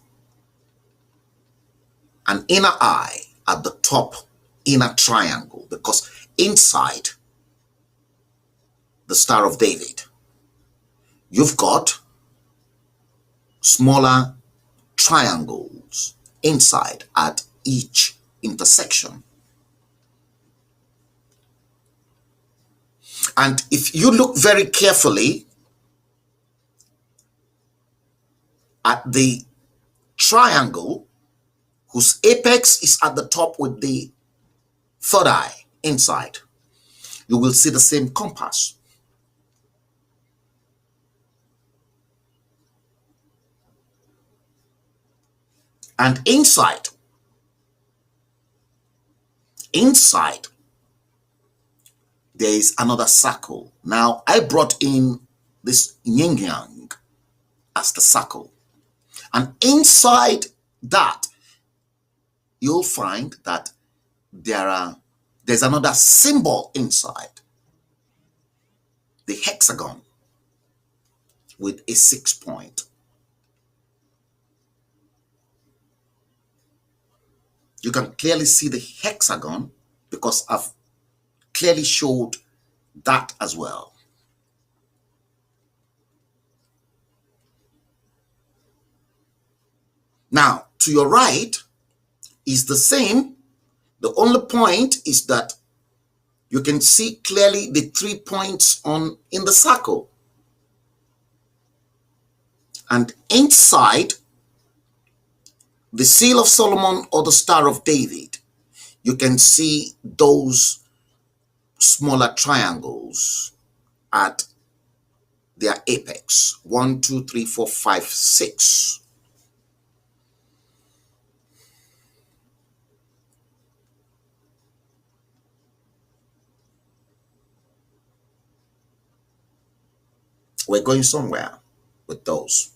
an inner eye at the top inner triangle, because inside the Star of David, you've got smaller triangles inside at each intersection. And if you look very carefully at the triangle whose apex is at the top with the third eye inside, you will see the same compass. And inside, there is another circle. Now, I brought in this yin yang as the circle. And inside that, you'll find that there's another symbol inside, the hexagon with a 6 point. You can clearly see the hexagon because I've clearly showed that as well. Now, to your right is the same. The only point is that you can see clearly the 3 points in the circle. And inside the seal of Solomon or the Star of David, you can see those smaller triangles at their apex. 1, 2, 3, 4, 5, 6. We're going somewhere with those.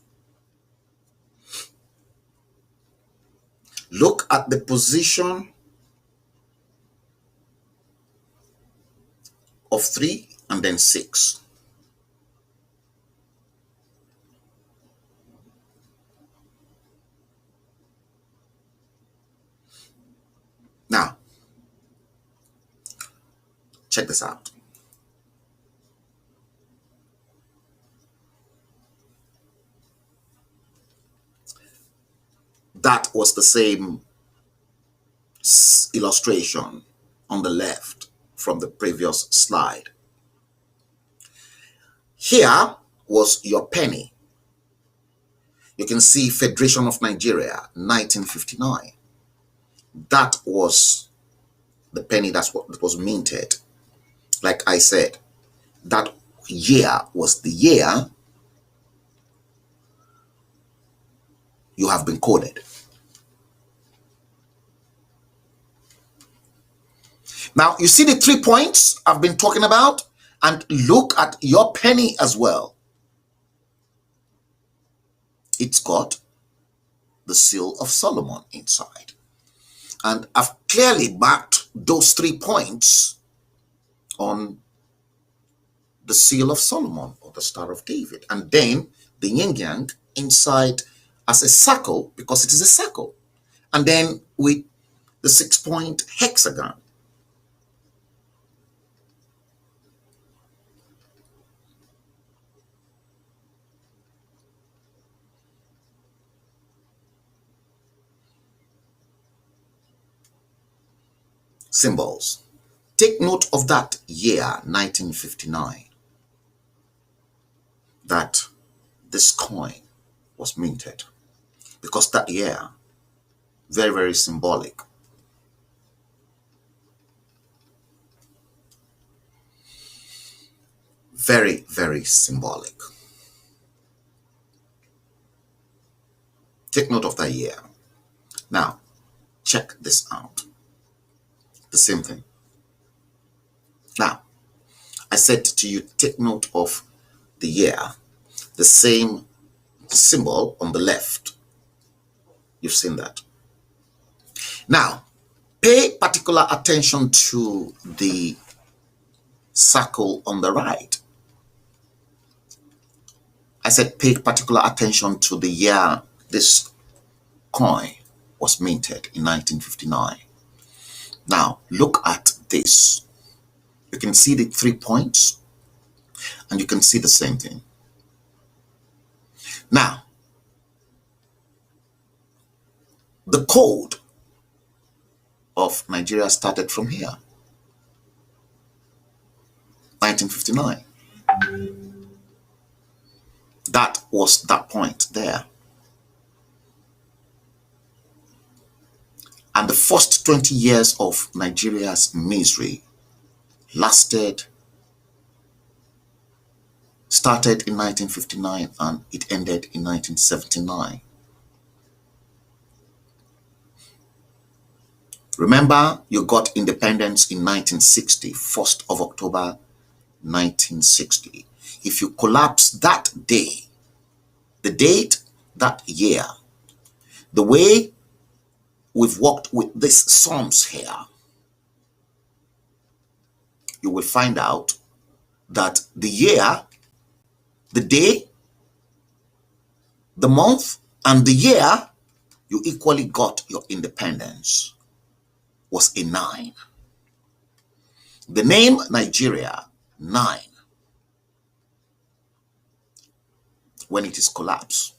Look at the position of 3 and then 6. Now, check this out. That was the same illustration on the left from the previous slide. Here was your penny. You can see Federation of Nigeria, 1959. That was the penny that was minted. Like I said, that year was the year you have been coded. Now, you see the 3 points I've been talking about? And look at your penny as well. It's got the seal of Solomon inside. And I've clearly marked those 3 points on the seal of Solomon or the Star of David. And then the yin yang inside as a circle, because it is a circle. And then with the 6-point hexagon. Symbols. Take note of that year, 1959, that this coin was minted. Because that year, very, very symbolic. Very, very symbolic. Take note of that year. Now, check this out. The same thing. Now, I said to you, take note of the year, the same symbol on the left. You've seen that. Now, pay particular attention to the circle on the right. I said pay particular attention to the year this coin was minted in 1959. Now, look at this. You can see the 3 points and you can see the same thing. Now, the code of Nigeria started from here, 1959. That was that point there. And the first 20 years of Nigeria's misery started in 1959 and it ended in 1979. Remember, you got independence in 1960, 1st of October 1960. If you collapse that day, the date, that year, the way we've worked with these sums here, you will find out that the year, the day, the month, and the year you equally got your independence was a 9. The name Nigeria, 9, when it is collapsed.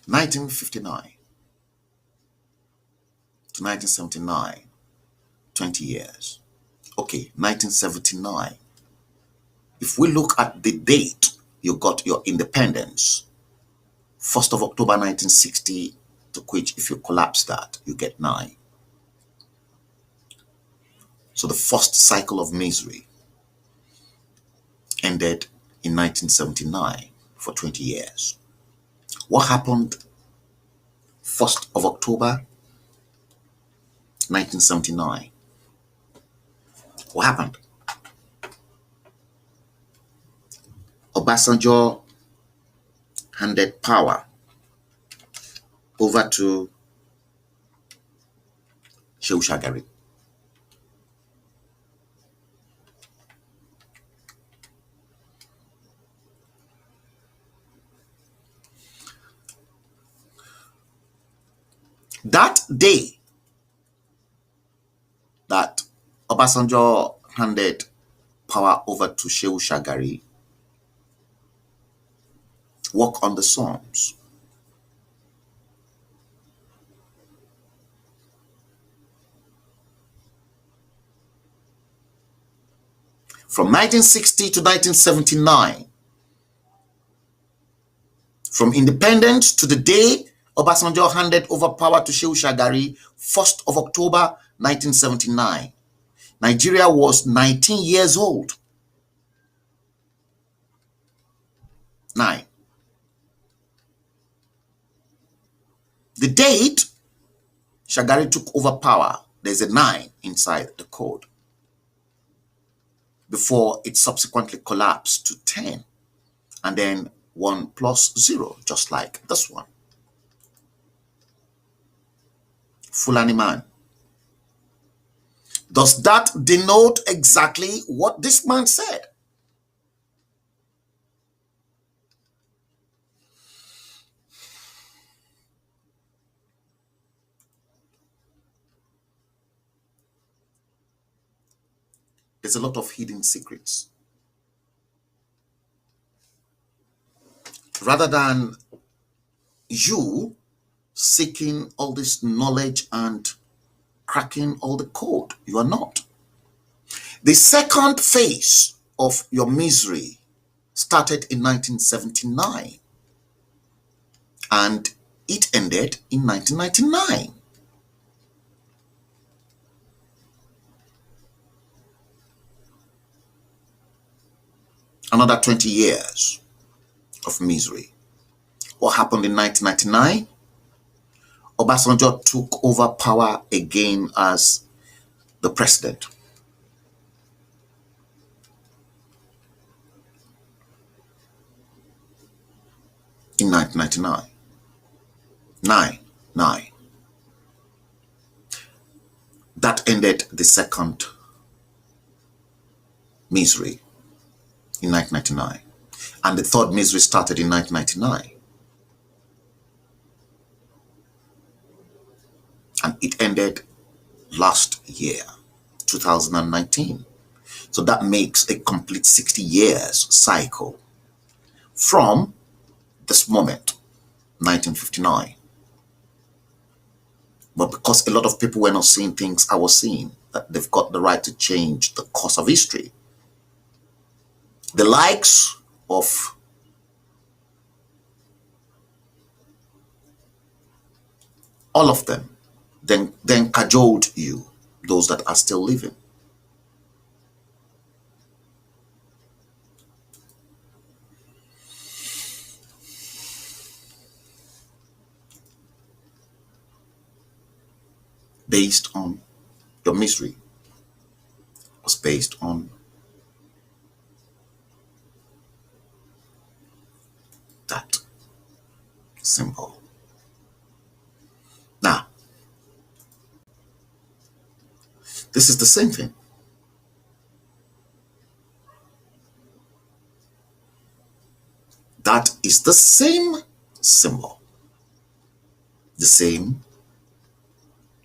(1959) to 1979, 20 years. Okay, 1979. If we look at the date you got your independence, 1st of October 1960, to which if you collapse that, you get 9. So the first cycle of misery ended in 1979 for 20 years. What happened 1st of October 1979? What happened? Obasanjo handed power over to Shehu Shagari. That day that Obasanjo handed power over to Shehu Shagari, work on the Psalms. From 1960 to 1979, from independence to the day Obasanjo handed over power to Shehu Shagari, 1st of October 1979, Nigeria was 19 years old. 9. The date Shagari took over power, there's a 9 inside the code, before it subsequently collapsed to 10, and then 1 plus 0, just like this one. Fulani man. Does that denote exactly what this man said? There's a lot of hidden secrets. Rather than you seeking all this knowledge and cracking all the code, you are not. The second phase of your misery started in 1979 and it ended in 1999. Another 20 years of misery. What happened in 1999? Obasanjo took over power again as the president. In 1999. 9. That ended the second misery in 1999. And the third misery started in 1999. And it ended last year, 2019. So that makes a complete 60 years cycle from this moment, 1959. But because a lot of people were not seeing things I was seeing, that they've got the right to change the course of history. The likes of all of them then cajoled you, those that are still living. Based on your misery, was based on that symbol. Now, this is the same thing. That is the same symbol, the same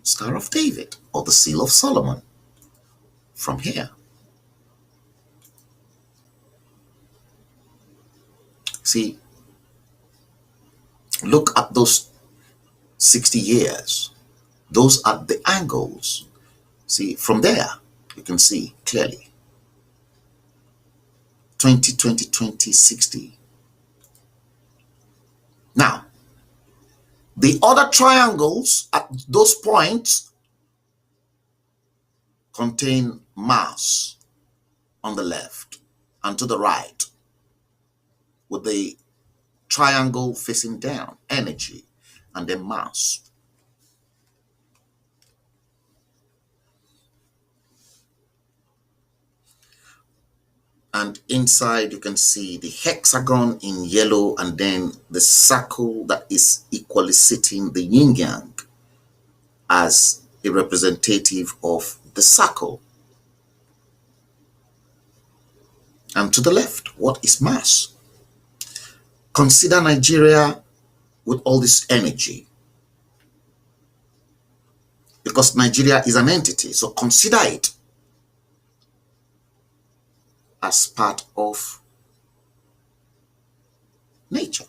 Star of David or the Seal of Solomon from here. See, look at those 60 years. Those are the angles. See, from there, you can see clearly. 2020, 2060. Now, the other triangles at those points contain mass on the left and to the right, with the triangle facing down, energy, and then mass. And inside you can see the hexagon in yellow and then the circle that is equally sitting the yin yang as a representative of the circle. And to the left, what is mass? Consider Nigeria with all this energy, because Nigeria is an entity. So consider it as part of nature.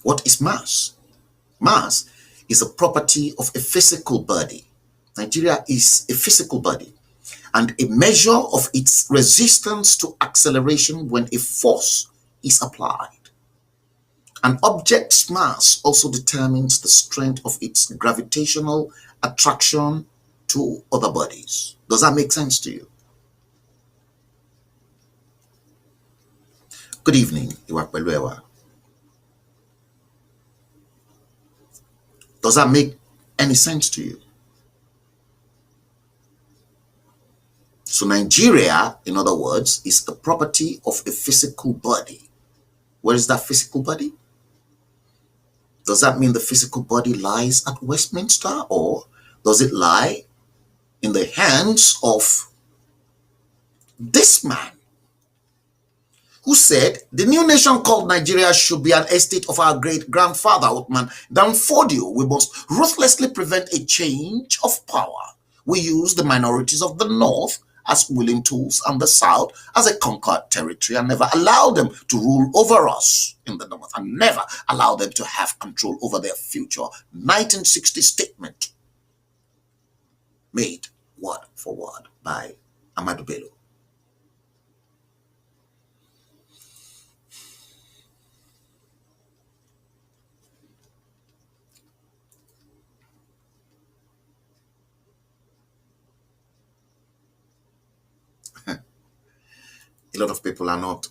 What is mass? Mass is a property of a physical body. Nigeria is a physical body and a measure of its resistance to acceleration when a force is applied. An object's mass also determines the strength of its gravitational attraction to other bodies. Does that make sense to you? Good evening, Iwakweluewa. Does that make any sense to you? So Nigeria, in other words, is the property of a physical body. Where is that physical body? Does that mean the physical body lies at Westminster, or does it lie in the hands of this man who said the new nation called Nigeria should be an estate of our great-grandfather, Uthman Danfodio? We must ruthlessly prevent a change of power. We use the minorities of the North as willing tools and the South as a conquered territory, and never allow them to rule over us in the North, and never allow them to have control over their future. 1960 statement made word for word by Ahmadu Bello. A lot of people are not.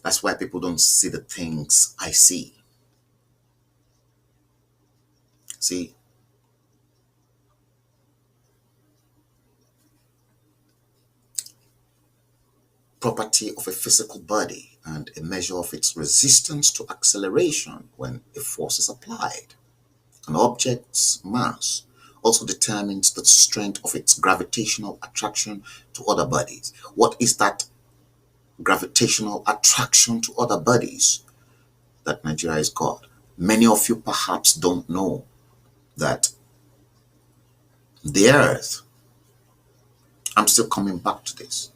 That's why people don't see the things I see. See, property of a physical body and a measure of its resistance to acceleration when a force is applied. An object's mass also determines the strength of its gravitational attraction to other bodies. What is that gravitational attraction to other bodies that Nigeria is got? Many of you perhaps don't know that the earth, I'm still coming back to this.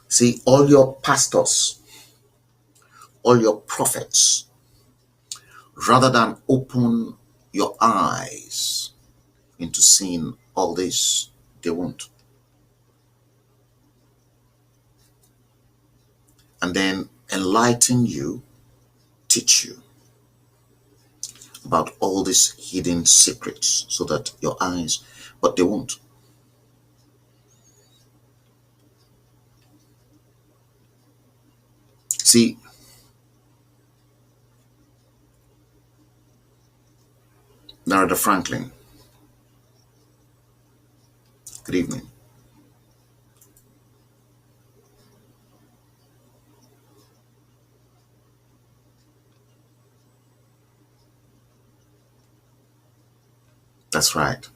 See, all your pastors, all your prophets, rather than open your eyes into seeing all this, they won't. And then enlighten you, teach you about all these hidden secrets so that your eyes, but they won't. See, Narada Franklin, good evening. That's right.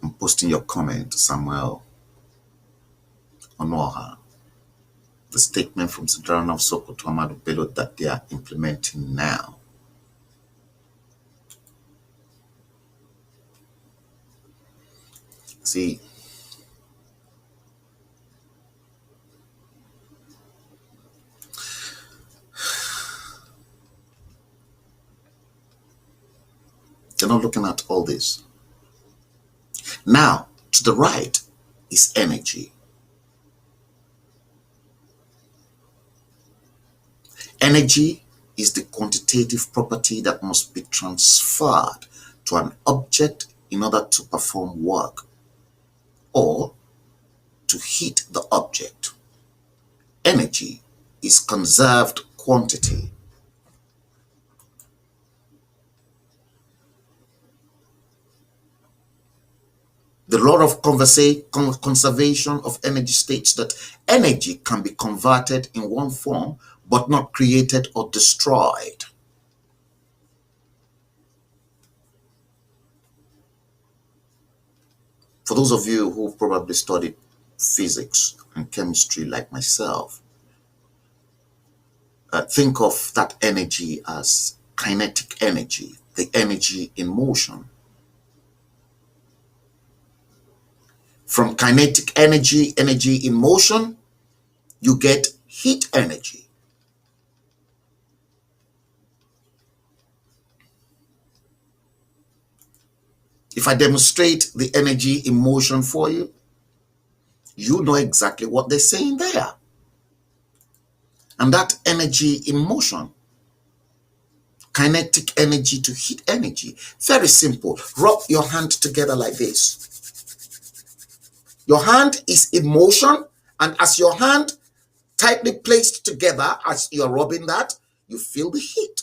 I'm posting your comment, Samuel Onoha. The statement from Sidrana of Sokoto Ahmadu Bello that they are implementing now. See, they're not looking at all this. Now, to the right is energy. Energy is the quantitative property that must be transferred to an object in order to perform work or to heat the object. Energy is conserved quantity. The law of conservation of energy states that energy can be converted in one form, but not created or destroyed. For those of you who probably studied physics and chemistry like myself, think of that energy as kinetic energy, the energy in motion. From kinetic energy, energy in motion, you get heat energy. If I demonstrate the energy in motion for you, you know exactly what they're saying there. And that energy in motion, kinetic energy to heat energy, very simple. Rub your hand together like this. Your hand is in motion, and as your hand tightly placed together, as you're rubbing that, you feel the heat.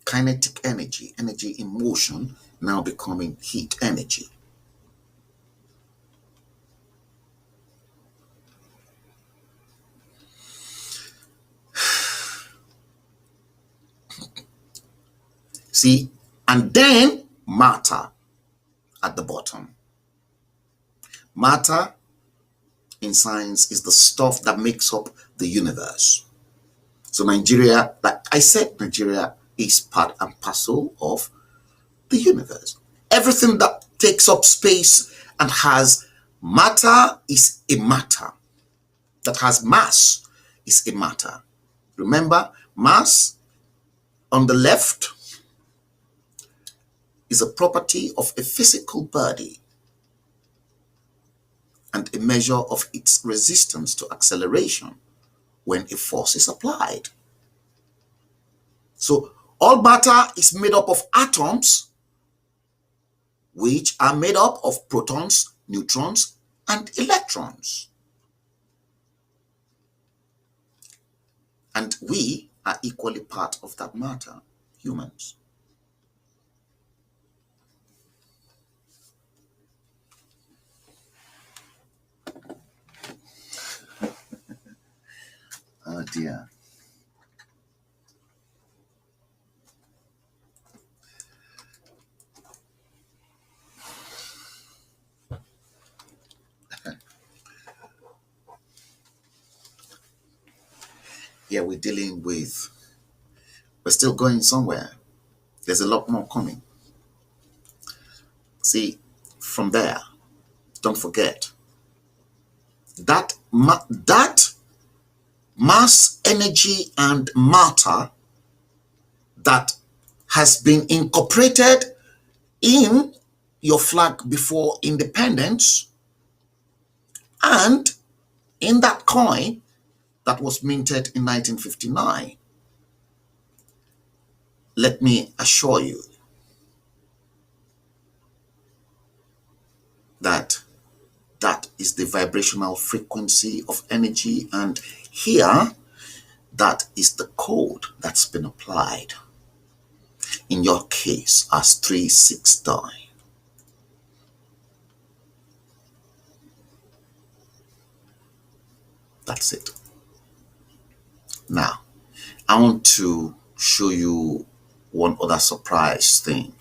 Kinetic energy, energy in motion, now becoming heat energy. See, and then matter at the bottom. Matter in science is the stuff that makes up the universe. So Nigeria, like I said, Nigeria is part and parcel of the universe. Everything that takes up space and has matter is a matter. That has mass is a matter. Remember, mass on the left is a property of a physical body and a measure of its resistance to acceleration when a force is applied. So all matter is made up of atoms, which are made up of protons, neutrons, and electrons. And we are equally part of that matter, humans. Oh dear. Yeah, we're still going somewhere. There's a lot more coming. See, from there, don't forget that mass, energy, and matter that has been incorporated in your flag before independence and in that coin that was minted in 1959. Let me assure you that that is the vibrational frequency of energy, and here that is the code that's been applied in your case as 369. That's it. Now I want to show you one other surprise thing.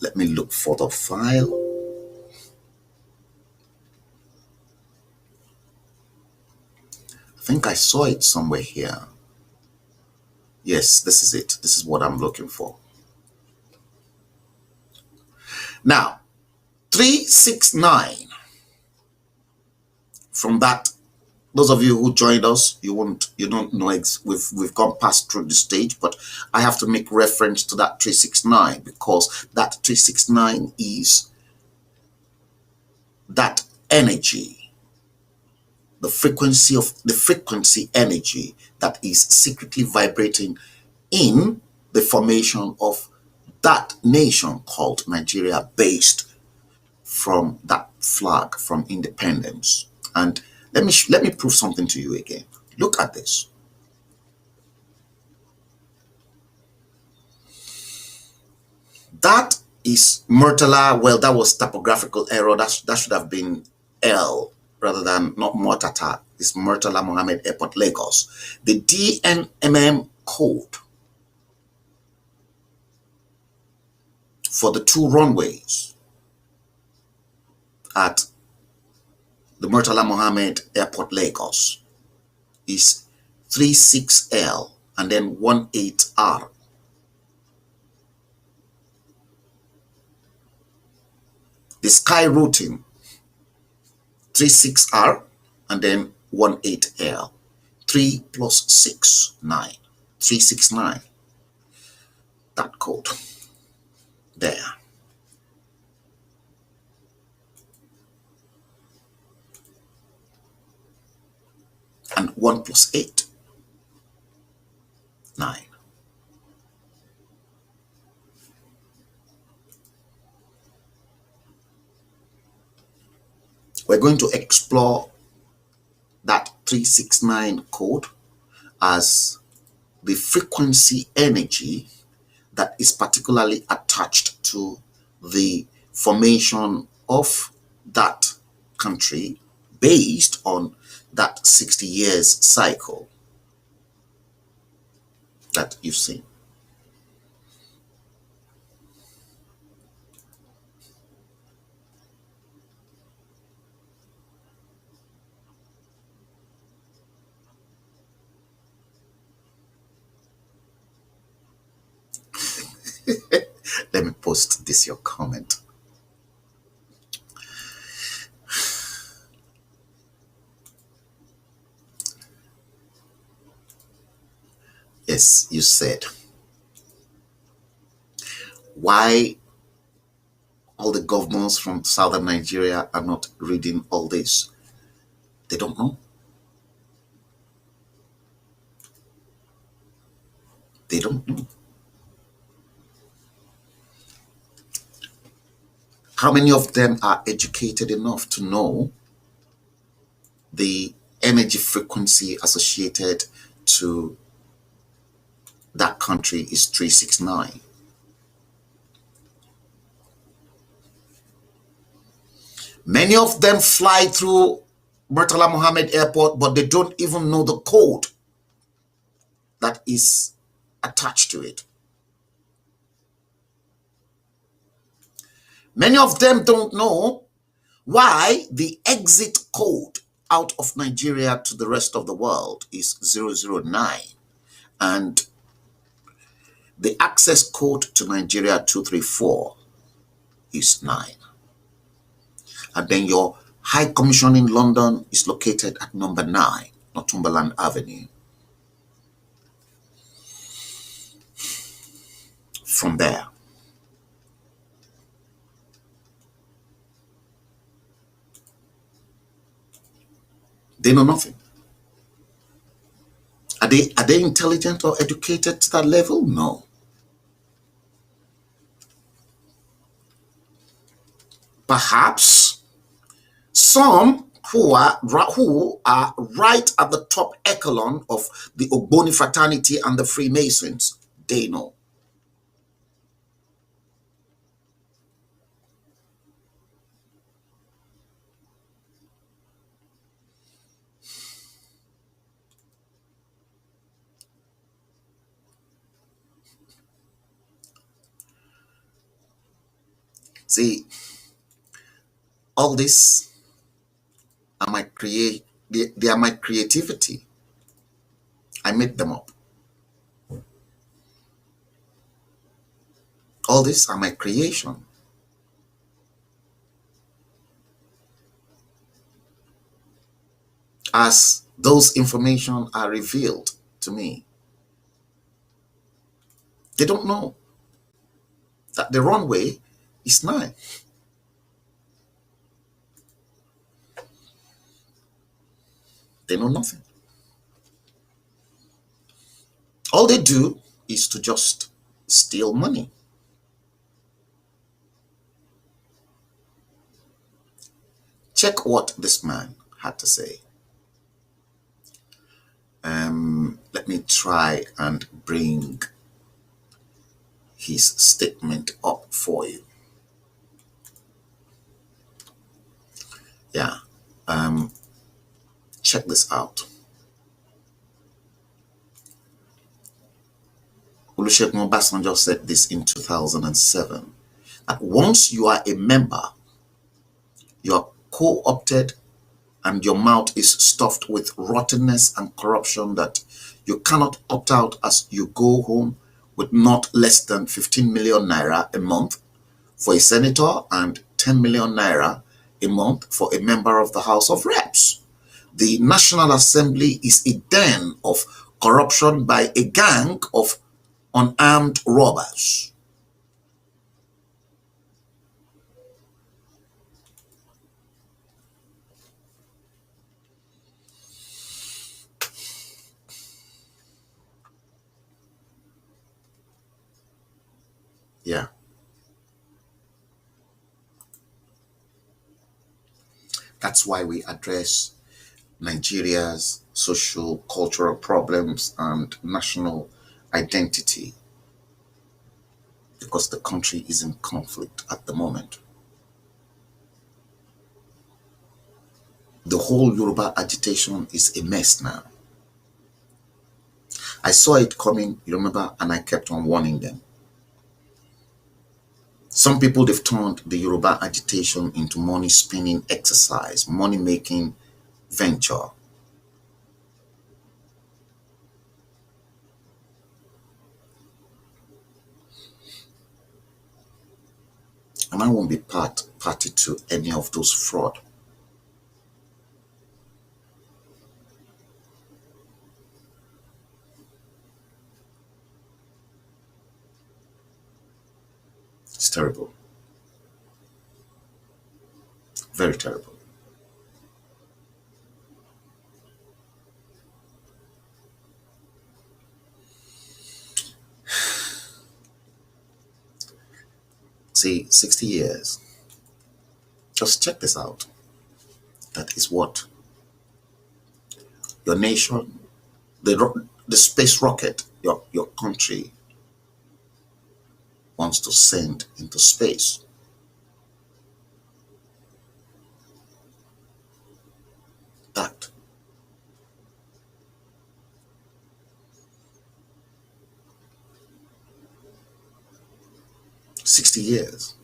Let me look for the file. I think I saw it somewhere here. Yes, this is it. This is what I'm looking for. Now, 369. From that, those of you who joined us, you don't know we've gone past through the stage, but I have to make reference to that 369 because that 369 is that energy, the frequency energy that is secretly vibrating in the formation of that nation called Nigeria, based from that flag from independence. And let me prove something to you again. Look at this. That is Murtala. Well, that was typographical error. That should have been L rather than not Murtata. It's Murtala Mohammed Airport, Lagos. The DNMM code for the 2 runways at the Murtala Mohammed Airport, Lagos is 36L and then 18R. The sky routing 36R and then 18L. 3 plus 6, 9. 369. That code there. And 1 plus 8, 9. We're going to explore that 369 code as the frequency energy that is particularly attached to the formation of that country based on that 60 years cycle that you've seen. Let me post this your comment. Yes, you said why all the governors from southern Nigeria are not reading all this. They don't know. They don't know. How many of them are educated enough to know the energy frequency associated to that country is 369? Many of them fly through Murtala Mohammed Airport, but they don't even know the code that is attached to it. Many of them don't know why the exit code out of Nigeria to the rest of the world is 009 and the access code to Nigeria 234 is 9. And then your High Commission in London is located at number 9, Northumberland Avenue. From there, they know nothing. Are they intelligent or educated to that level? No. Perhaps some who are right at the top echelon of the Ogboni fraternity and the Freemasons, they know. See, all this are they are my creativity. I made them up. All this are my creation. As those information are revealed to me, they don't know that the runway is 9. They know nothing. All they do is to just steal money. Check what this man had to say. Let me try and bring his statement up for you. Yeah. Check this out. Olusegun Obasanjo said this in 2007, that once you are a member, you are co-opted and your mouth is stuffed with rottenness and corruption that you cannot opt out as you go home with not less than 15 million naira a month for a senator and 10 million naira a month for a member of the House of Reps. The National Assembly is a den of corruption by a gang of unarmed robbers. Yeah. That's why we address Nigeria's social, cultural problems and national identity, because the country is in conflict at the moment. The whole Yoruba agitation is a mess now. I saw it coming, you remember, and I kept on warning them. Some people, they've turned the Yoruba agitation into money spinning exercise, money making venture. And I won't be party to any of those fraud. It's terrible. Very terrible. See, 60 years. Just check this out. That is what your nation, the space rocket, your country wants to send into space. That. "60 years.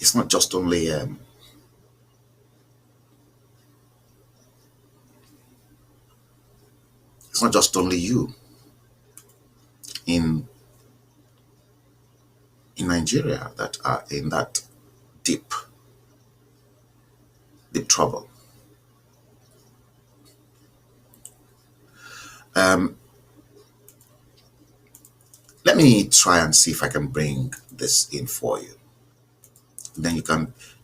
It's not just only you in Nigeria that are in that deep trouble. Let me try and see if I can bring this in for you. Then you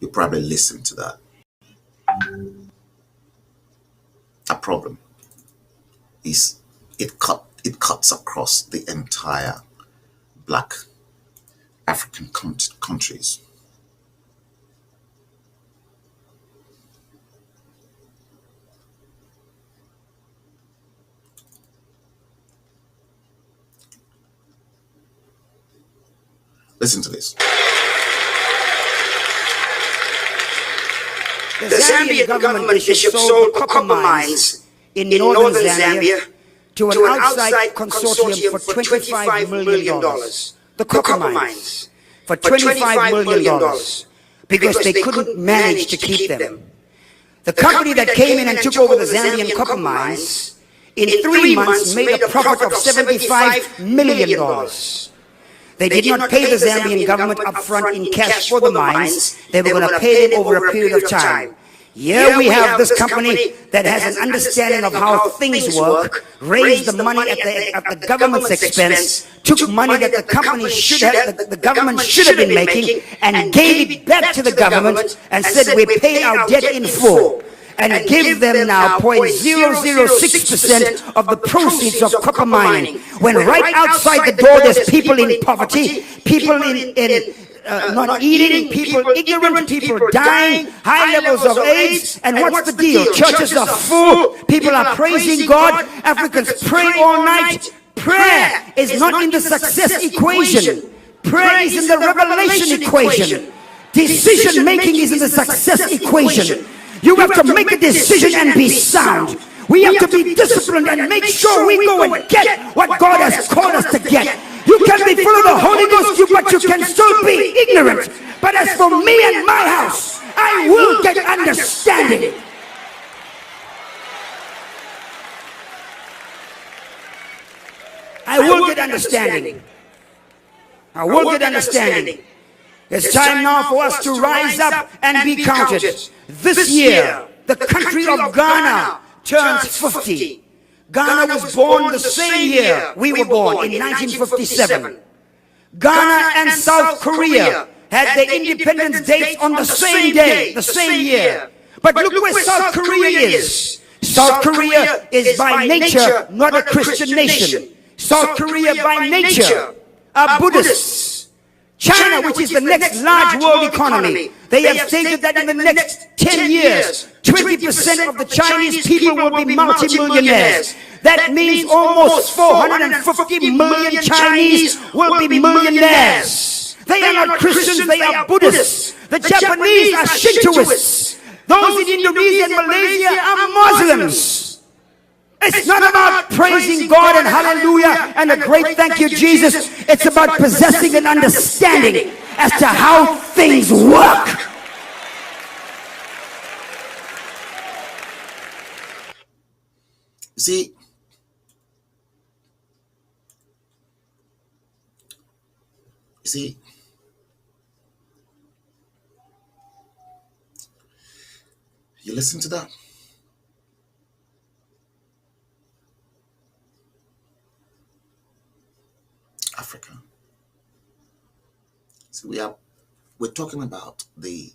probably listen to that. A problem is it cuts across the entire black African countries. Listen to this. The Zambian government bishop sold copper mines in northern Zambia to an outside consortium for $25 million. The copper mines for $25 million because they couldn't manage to keep them. The company that came in and took over the Zambian copper mines in 3 months made a profit of $75 million. They did not pay the Zambian government upfront in cash for the mines. They were going to pay them over a period of time. Here we have this company that has an understanding of how things work, raised the money at the government's expense, took money that the government should have been making, and gave it back to the government and said, we paid our debt in full. And give them now 0.006% of the proceeds of copper mining. When right outside the door there's people in poverty, people in not eating, people ignorant, people dying, high levels of AIDS. And what's the deal? Churches are full, people are praising God, Africans pray all night. Prayer is not in the success equation. Prayer is in the revelation equation. Decision making is in the success equation. You have to make a decision and be sound. We have to be disciplined and make sure we go and get what God has called us to get. You can be full of the Holy Ghost, but you can still be ignorant. But as for me and my house, I will get understanding. I will get understanding. I will get understanding. It's time now for us to rise up and be counted. This year, the country of Ghana turns 50. Ghana was born the same year we were born, in 1957. Ghana and South Korea had their independence dates on the same day, the same year. But look where South Korea is. South Korea is by nature not a Christian nation. South Korea by nature are Buddhists. China, which is the next large world economy, they have stated that in the next 10 years, 20% of the Chinese people will be multimillionaires. That means almost 450 million Chinese will be millionaires. They are not Christians, they are Buddhists. The Japanese are Shintoists. Those in Indonesia and Malaysia are Muslims. It's not about praising God and hallelujah and a great thank you, Jesus. It's about possessing an understanding as to how things work. See, you listen to that? Africa. See, we're talking about the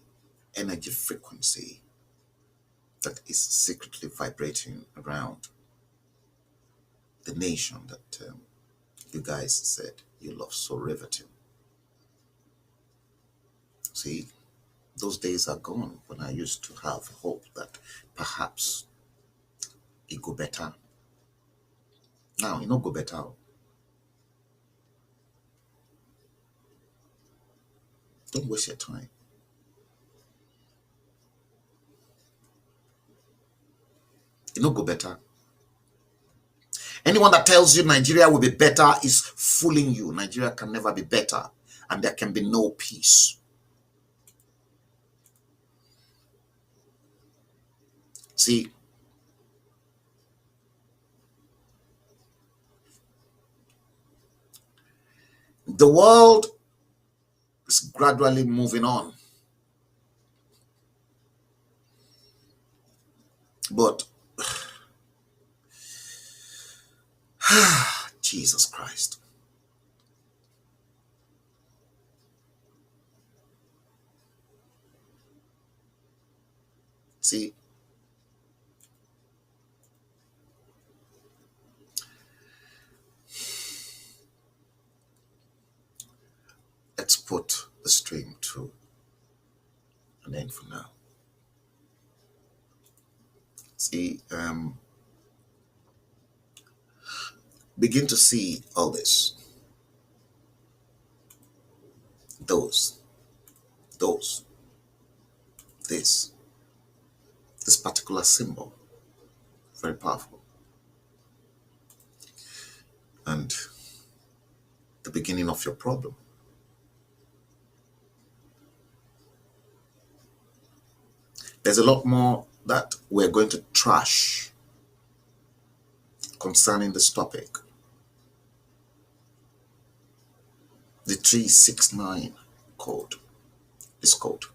energy frequency that is secretly vibrating around the nation that you guys said you love so riveting. See, those days are gone when I used to have hope that perhaps it go better. Now, it not go better. Don't waste your time. It not go better. Anyone that tells you Nigeria will be better is fooling you. Nigeria can never be better, and there can be no peace. See, the world is gradually moving on. But Jesus Christ. See, let's put the stream to an end for now. See, begin to see all this. This particular symbol, very powerful. And the beginning of your problem. There's a lot more that we're going to trash concerning this topic. The 369 code, this code.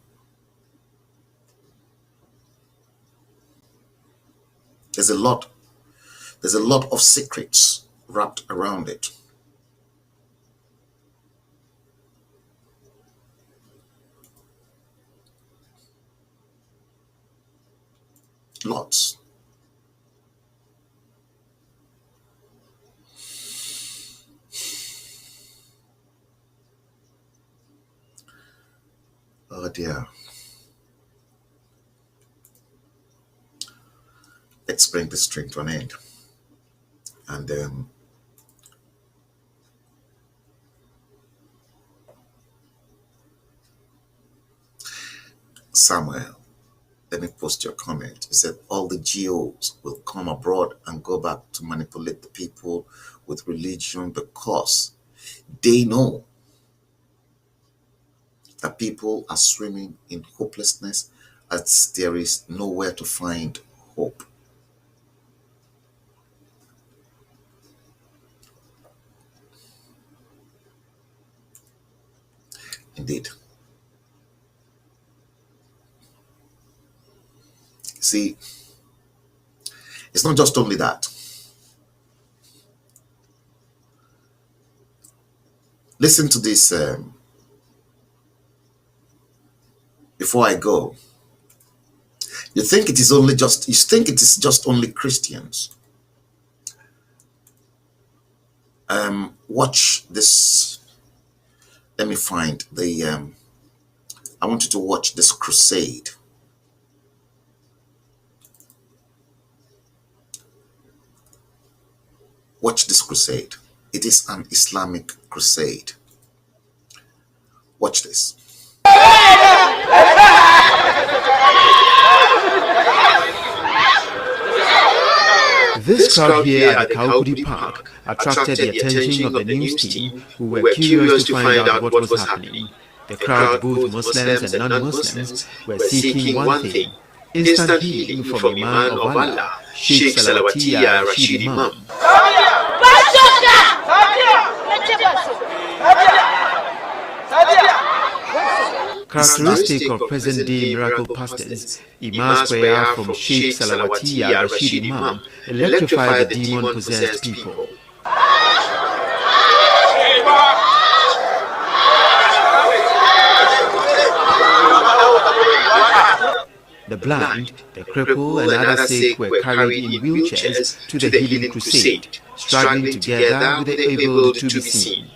There's a lot of secrets wrapped around it. Lots. Oh dear. Let's bring this string to an end. And Samuel, let me post your comment. He said all the GOs will come abroad and go back to manipulate the people with religion because they know that people are swimming in hopelessness as there is nowhere to find hope. Indeed. See, it's not just only that. Listen to this before I go. You think it is just only Christians. Watch this. Let me find the I want you to watch this crusade. Watch this crusade. It is an Islamic crusade. Watch this. This crowd here at the Kaukudi Park attracted the attention of the news team, who were curious to find out what was happening. The crowd, both Muslims and non-Muslims, were seeking one thing: instant healing from Imam of Allah, Sheikh Salawatiya Rashid Imam. Characteristic of present-day miracle pastors, Imam's prayer from Sheikh Salawatiya Rashid Imam electrified the demon-possessed people. The blind, the crippled, and other sick were carried in wheelchairs to the healing crusade, struggling together with the able to be seen.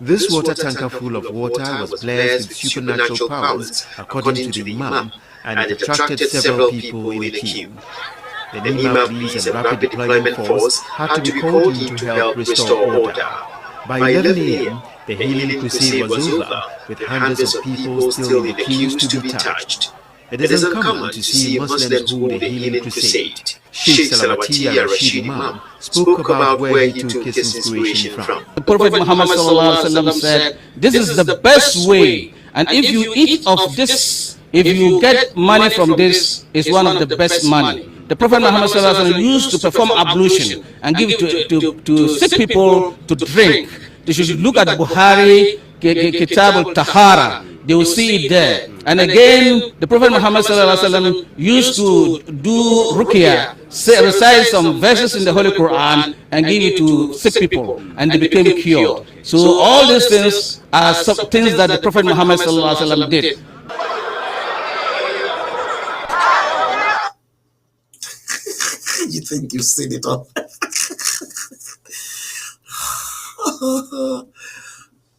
This water tanker full of water was blessed with supernatural powers, according to the Imam, and it attracted several people in the queue. The Nima police and rapid deployment force had to be called in to help restore order. By 11 a.m., the healing crusade was over, with hundreds of people still in the queues to be touched. It is uncommon to see Muslims hold a healing crusade. Sheikh Salawatiya Rashid Imam spoke about where he took his inspiration from. The Prophet Muhammad said, "This is the best way, and if you eat of this, if you get money from this, it's one of the best money." The Prophet Muhammad used to perform ablution and give it to sick people to drink. They should look at Buhari, Kitab al-Tahara. They will see it there. And again, the Prophet Muhammad used to do ruqyah, recite some verses in the Holy Quran and give it to sick people, and they became cured. So all these things are some things that the Prophet Muhammad did. You think you've seen it all?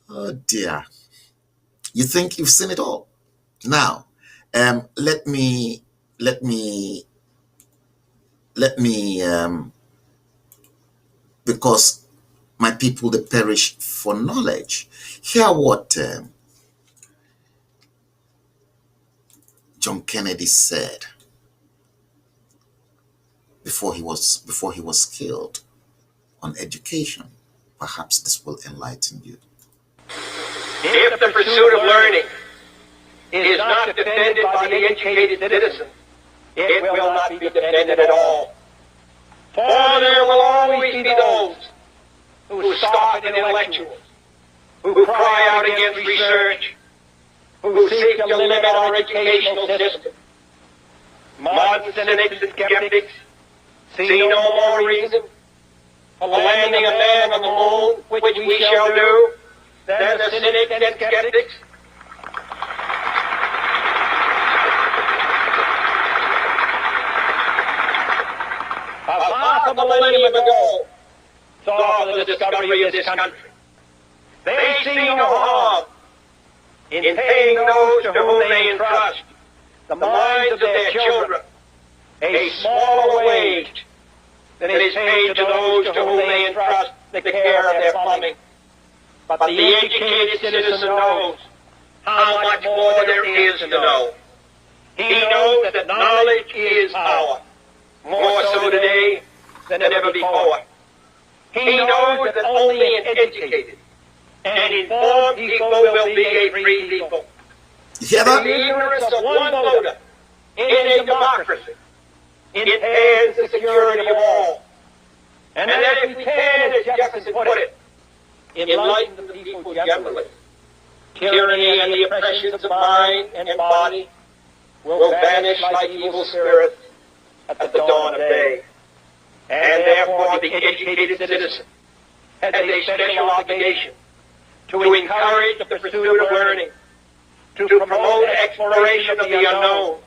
Oh dear. You think you've seen it all? Now, let me, because my people, they perish for knowledge. Hear what John Kennedy said before he was killed on education. Perhaps this will enlighten you. If the pursuit of learning is not defended by the educated citizen, it will not be defended at all. For there will always be those who scoff at intellectuals, who cry out against research, who seek to limit our educational system. Modern cynics and skeptics see no more reason for landing a man on the moon, which we shall do, then the cynics and skeptics. Half a millennium ago, saw the discovery of this country. They see no harm in paying those to whom they entrust the minds of their children a smaller wage than is paid to those to whom they entrust the care of their plumbing. But the educated citizen knows how much more there is to know. He knows that knowledge is power, more so today than ever before. He knows that only an educated and informed people will be a free people. You hear that? The ignorance of one voter in a democracy impairs the security of all. And that if we can, as Jefferson put it, enlighten the people generally, tyranny and the oppressions of mind and body will vanish like evil spirits at the dawn of day. And therefore the educated citizen has a special obligation to encourage the pursuit of learning, to promote exploration of the unknown,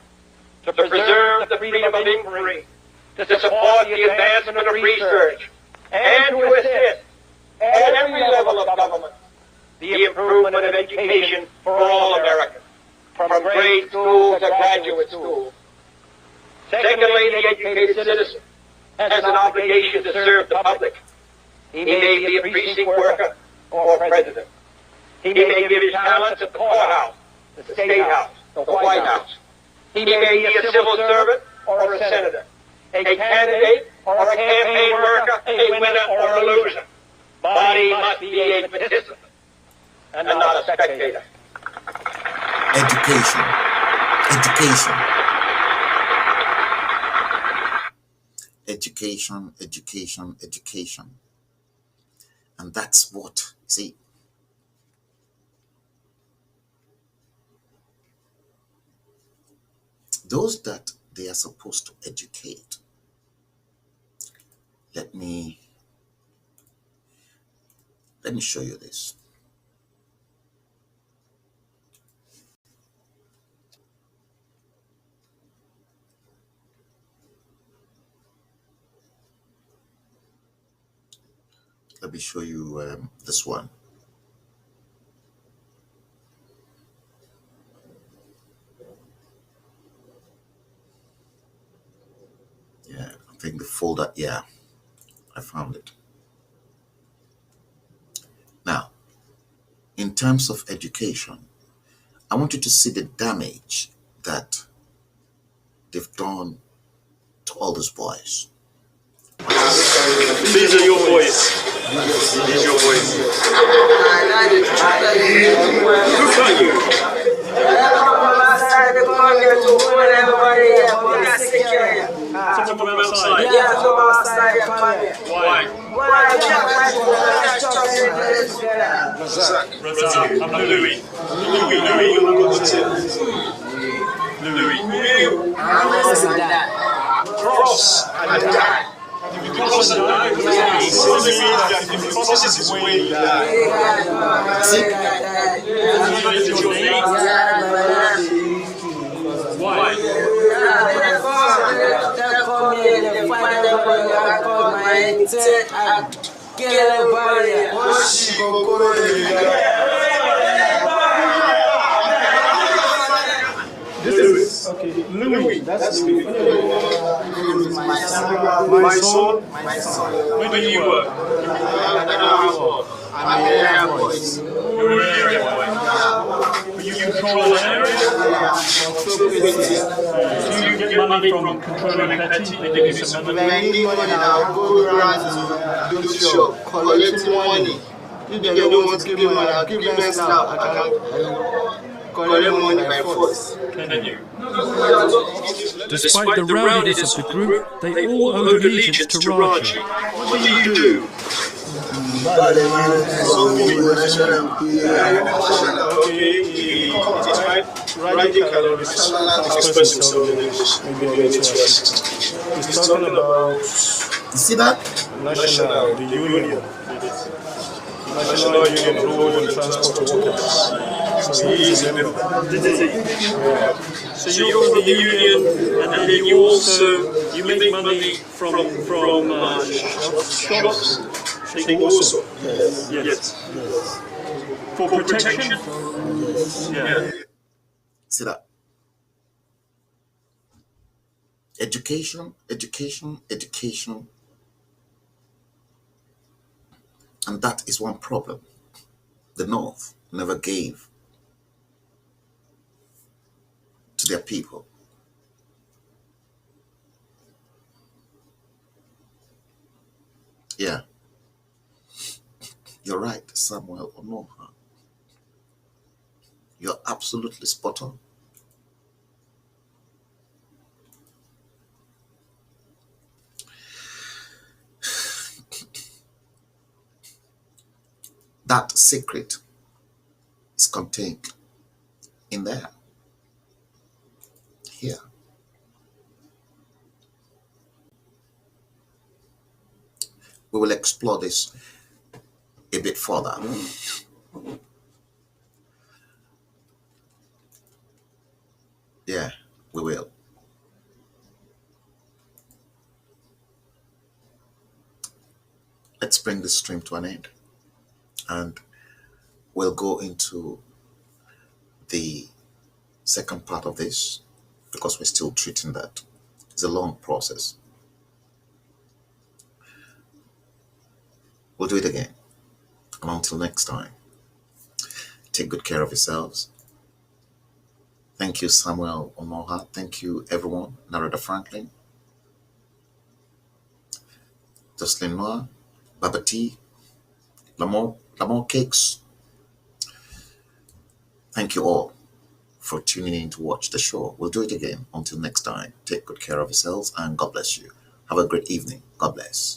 to preserve the freedom of inquiry, to support the advancement of research, and to assist at every level of government the improvement of education for all Americans, from grade school to graduate school. Secondly, the educated citizen has an obligation to serve the public. He may be a precinct worker or president. He may give his talents at the courthouse, the state house, the White House. He may be a civil servant or a senator, a candidate or a campaign worker, a winner or a loser. But he must be a participant and not a spectator. Education. Education. Education, education, education. And that's what, see, those that they are supposed to educate. Let me show you this. Let me show you this one. Yeah, I think the folder, yeah, I found it. Now, in terms of education, I want you to see the damage that they've done to all these boys. These are your boys. These are your boys. Who are you? Someone from outside? Yeah, from outside. Why? Razak. I'm Louis. Louis. Cross and die. If you cross and die, if you cross this way, you die. Is your name? Why? Louis, that's me. My son. Where do you work? I'm an area boy. You're an area boy. But you control an area? Do you get money from controlling petty? They give you some money? When I need money now, I go around to the shop, collecting money. If they don't want to give me money, I'll give them now. I can collect money by force. Can you? Despite the rowdiness of the group, they all owed allegiance to Raji. What do you do? Okay, Radical express himself in English. Maybe I'll get to us. He's talking about You see that? National, the union. National Union of Road and Transport Workers. So he is a member. Yeah. So you're on the union, and then you also you make money from shops. Think also. Yes. For protection. Yeah. See that? Education, education, education. And that is one problem. The North never gave to their people. Yeah, you're right, Samuel Onoha. You're absolutely spot on. That secret is contained in there. Here. We will explore this a bit further. Yeah, we will. Let's bring this stream to an end. And we'll go into the second part of this because we're still treating that. It's a long process. We'll do it again. And until next time, take good care of yourselves. Thank you, Samuel Onoha. Thank you, everyone. Narada Franklin, Jocelyn Noah, Baba T, Lamore Cakes. Thank you all for tuning in to watch the show. We'll do it again. Until next time, take good care of yourselves and God bless you. Have a great evening. God bless.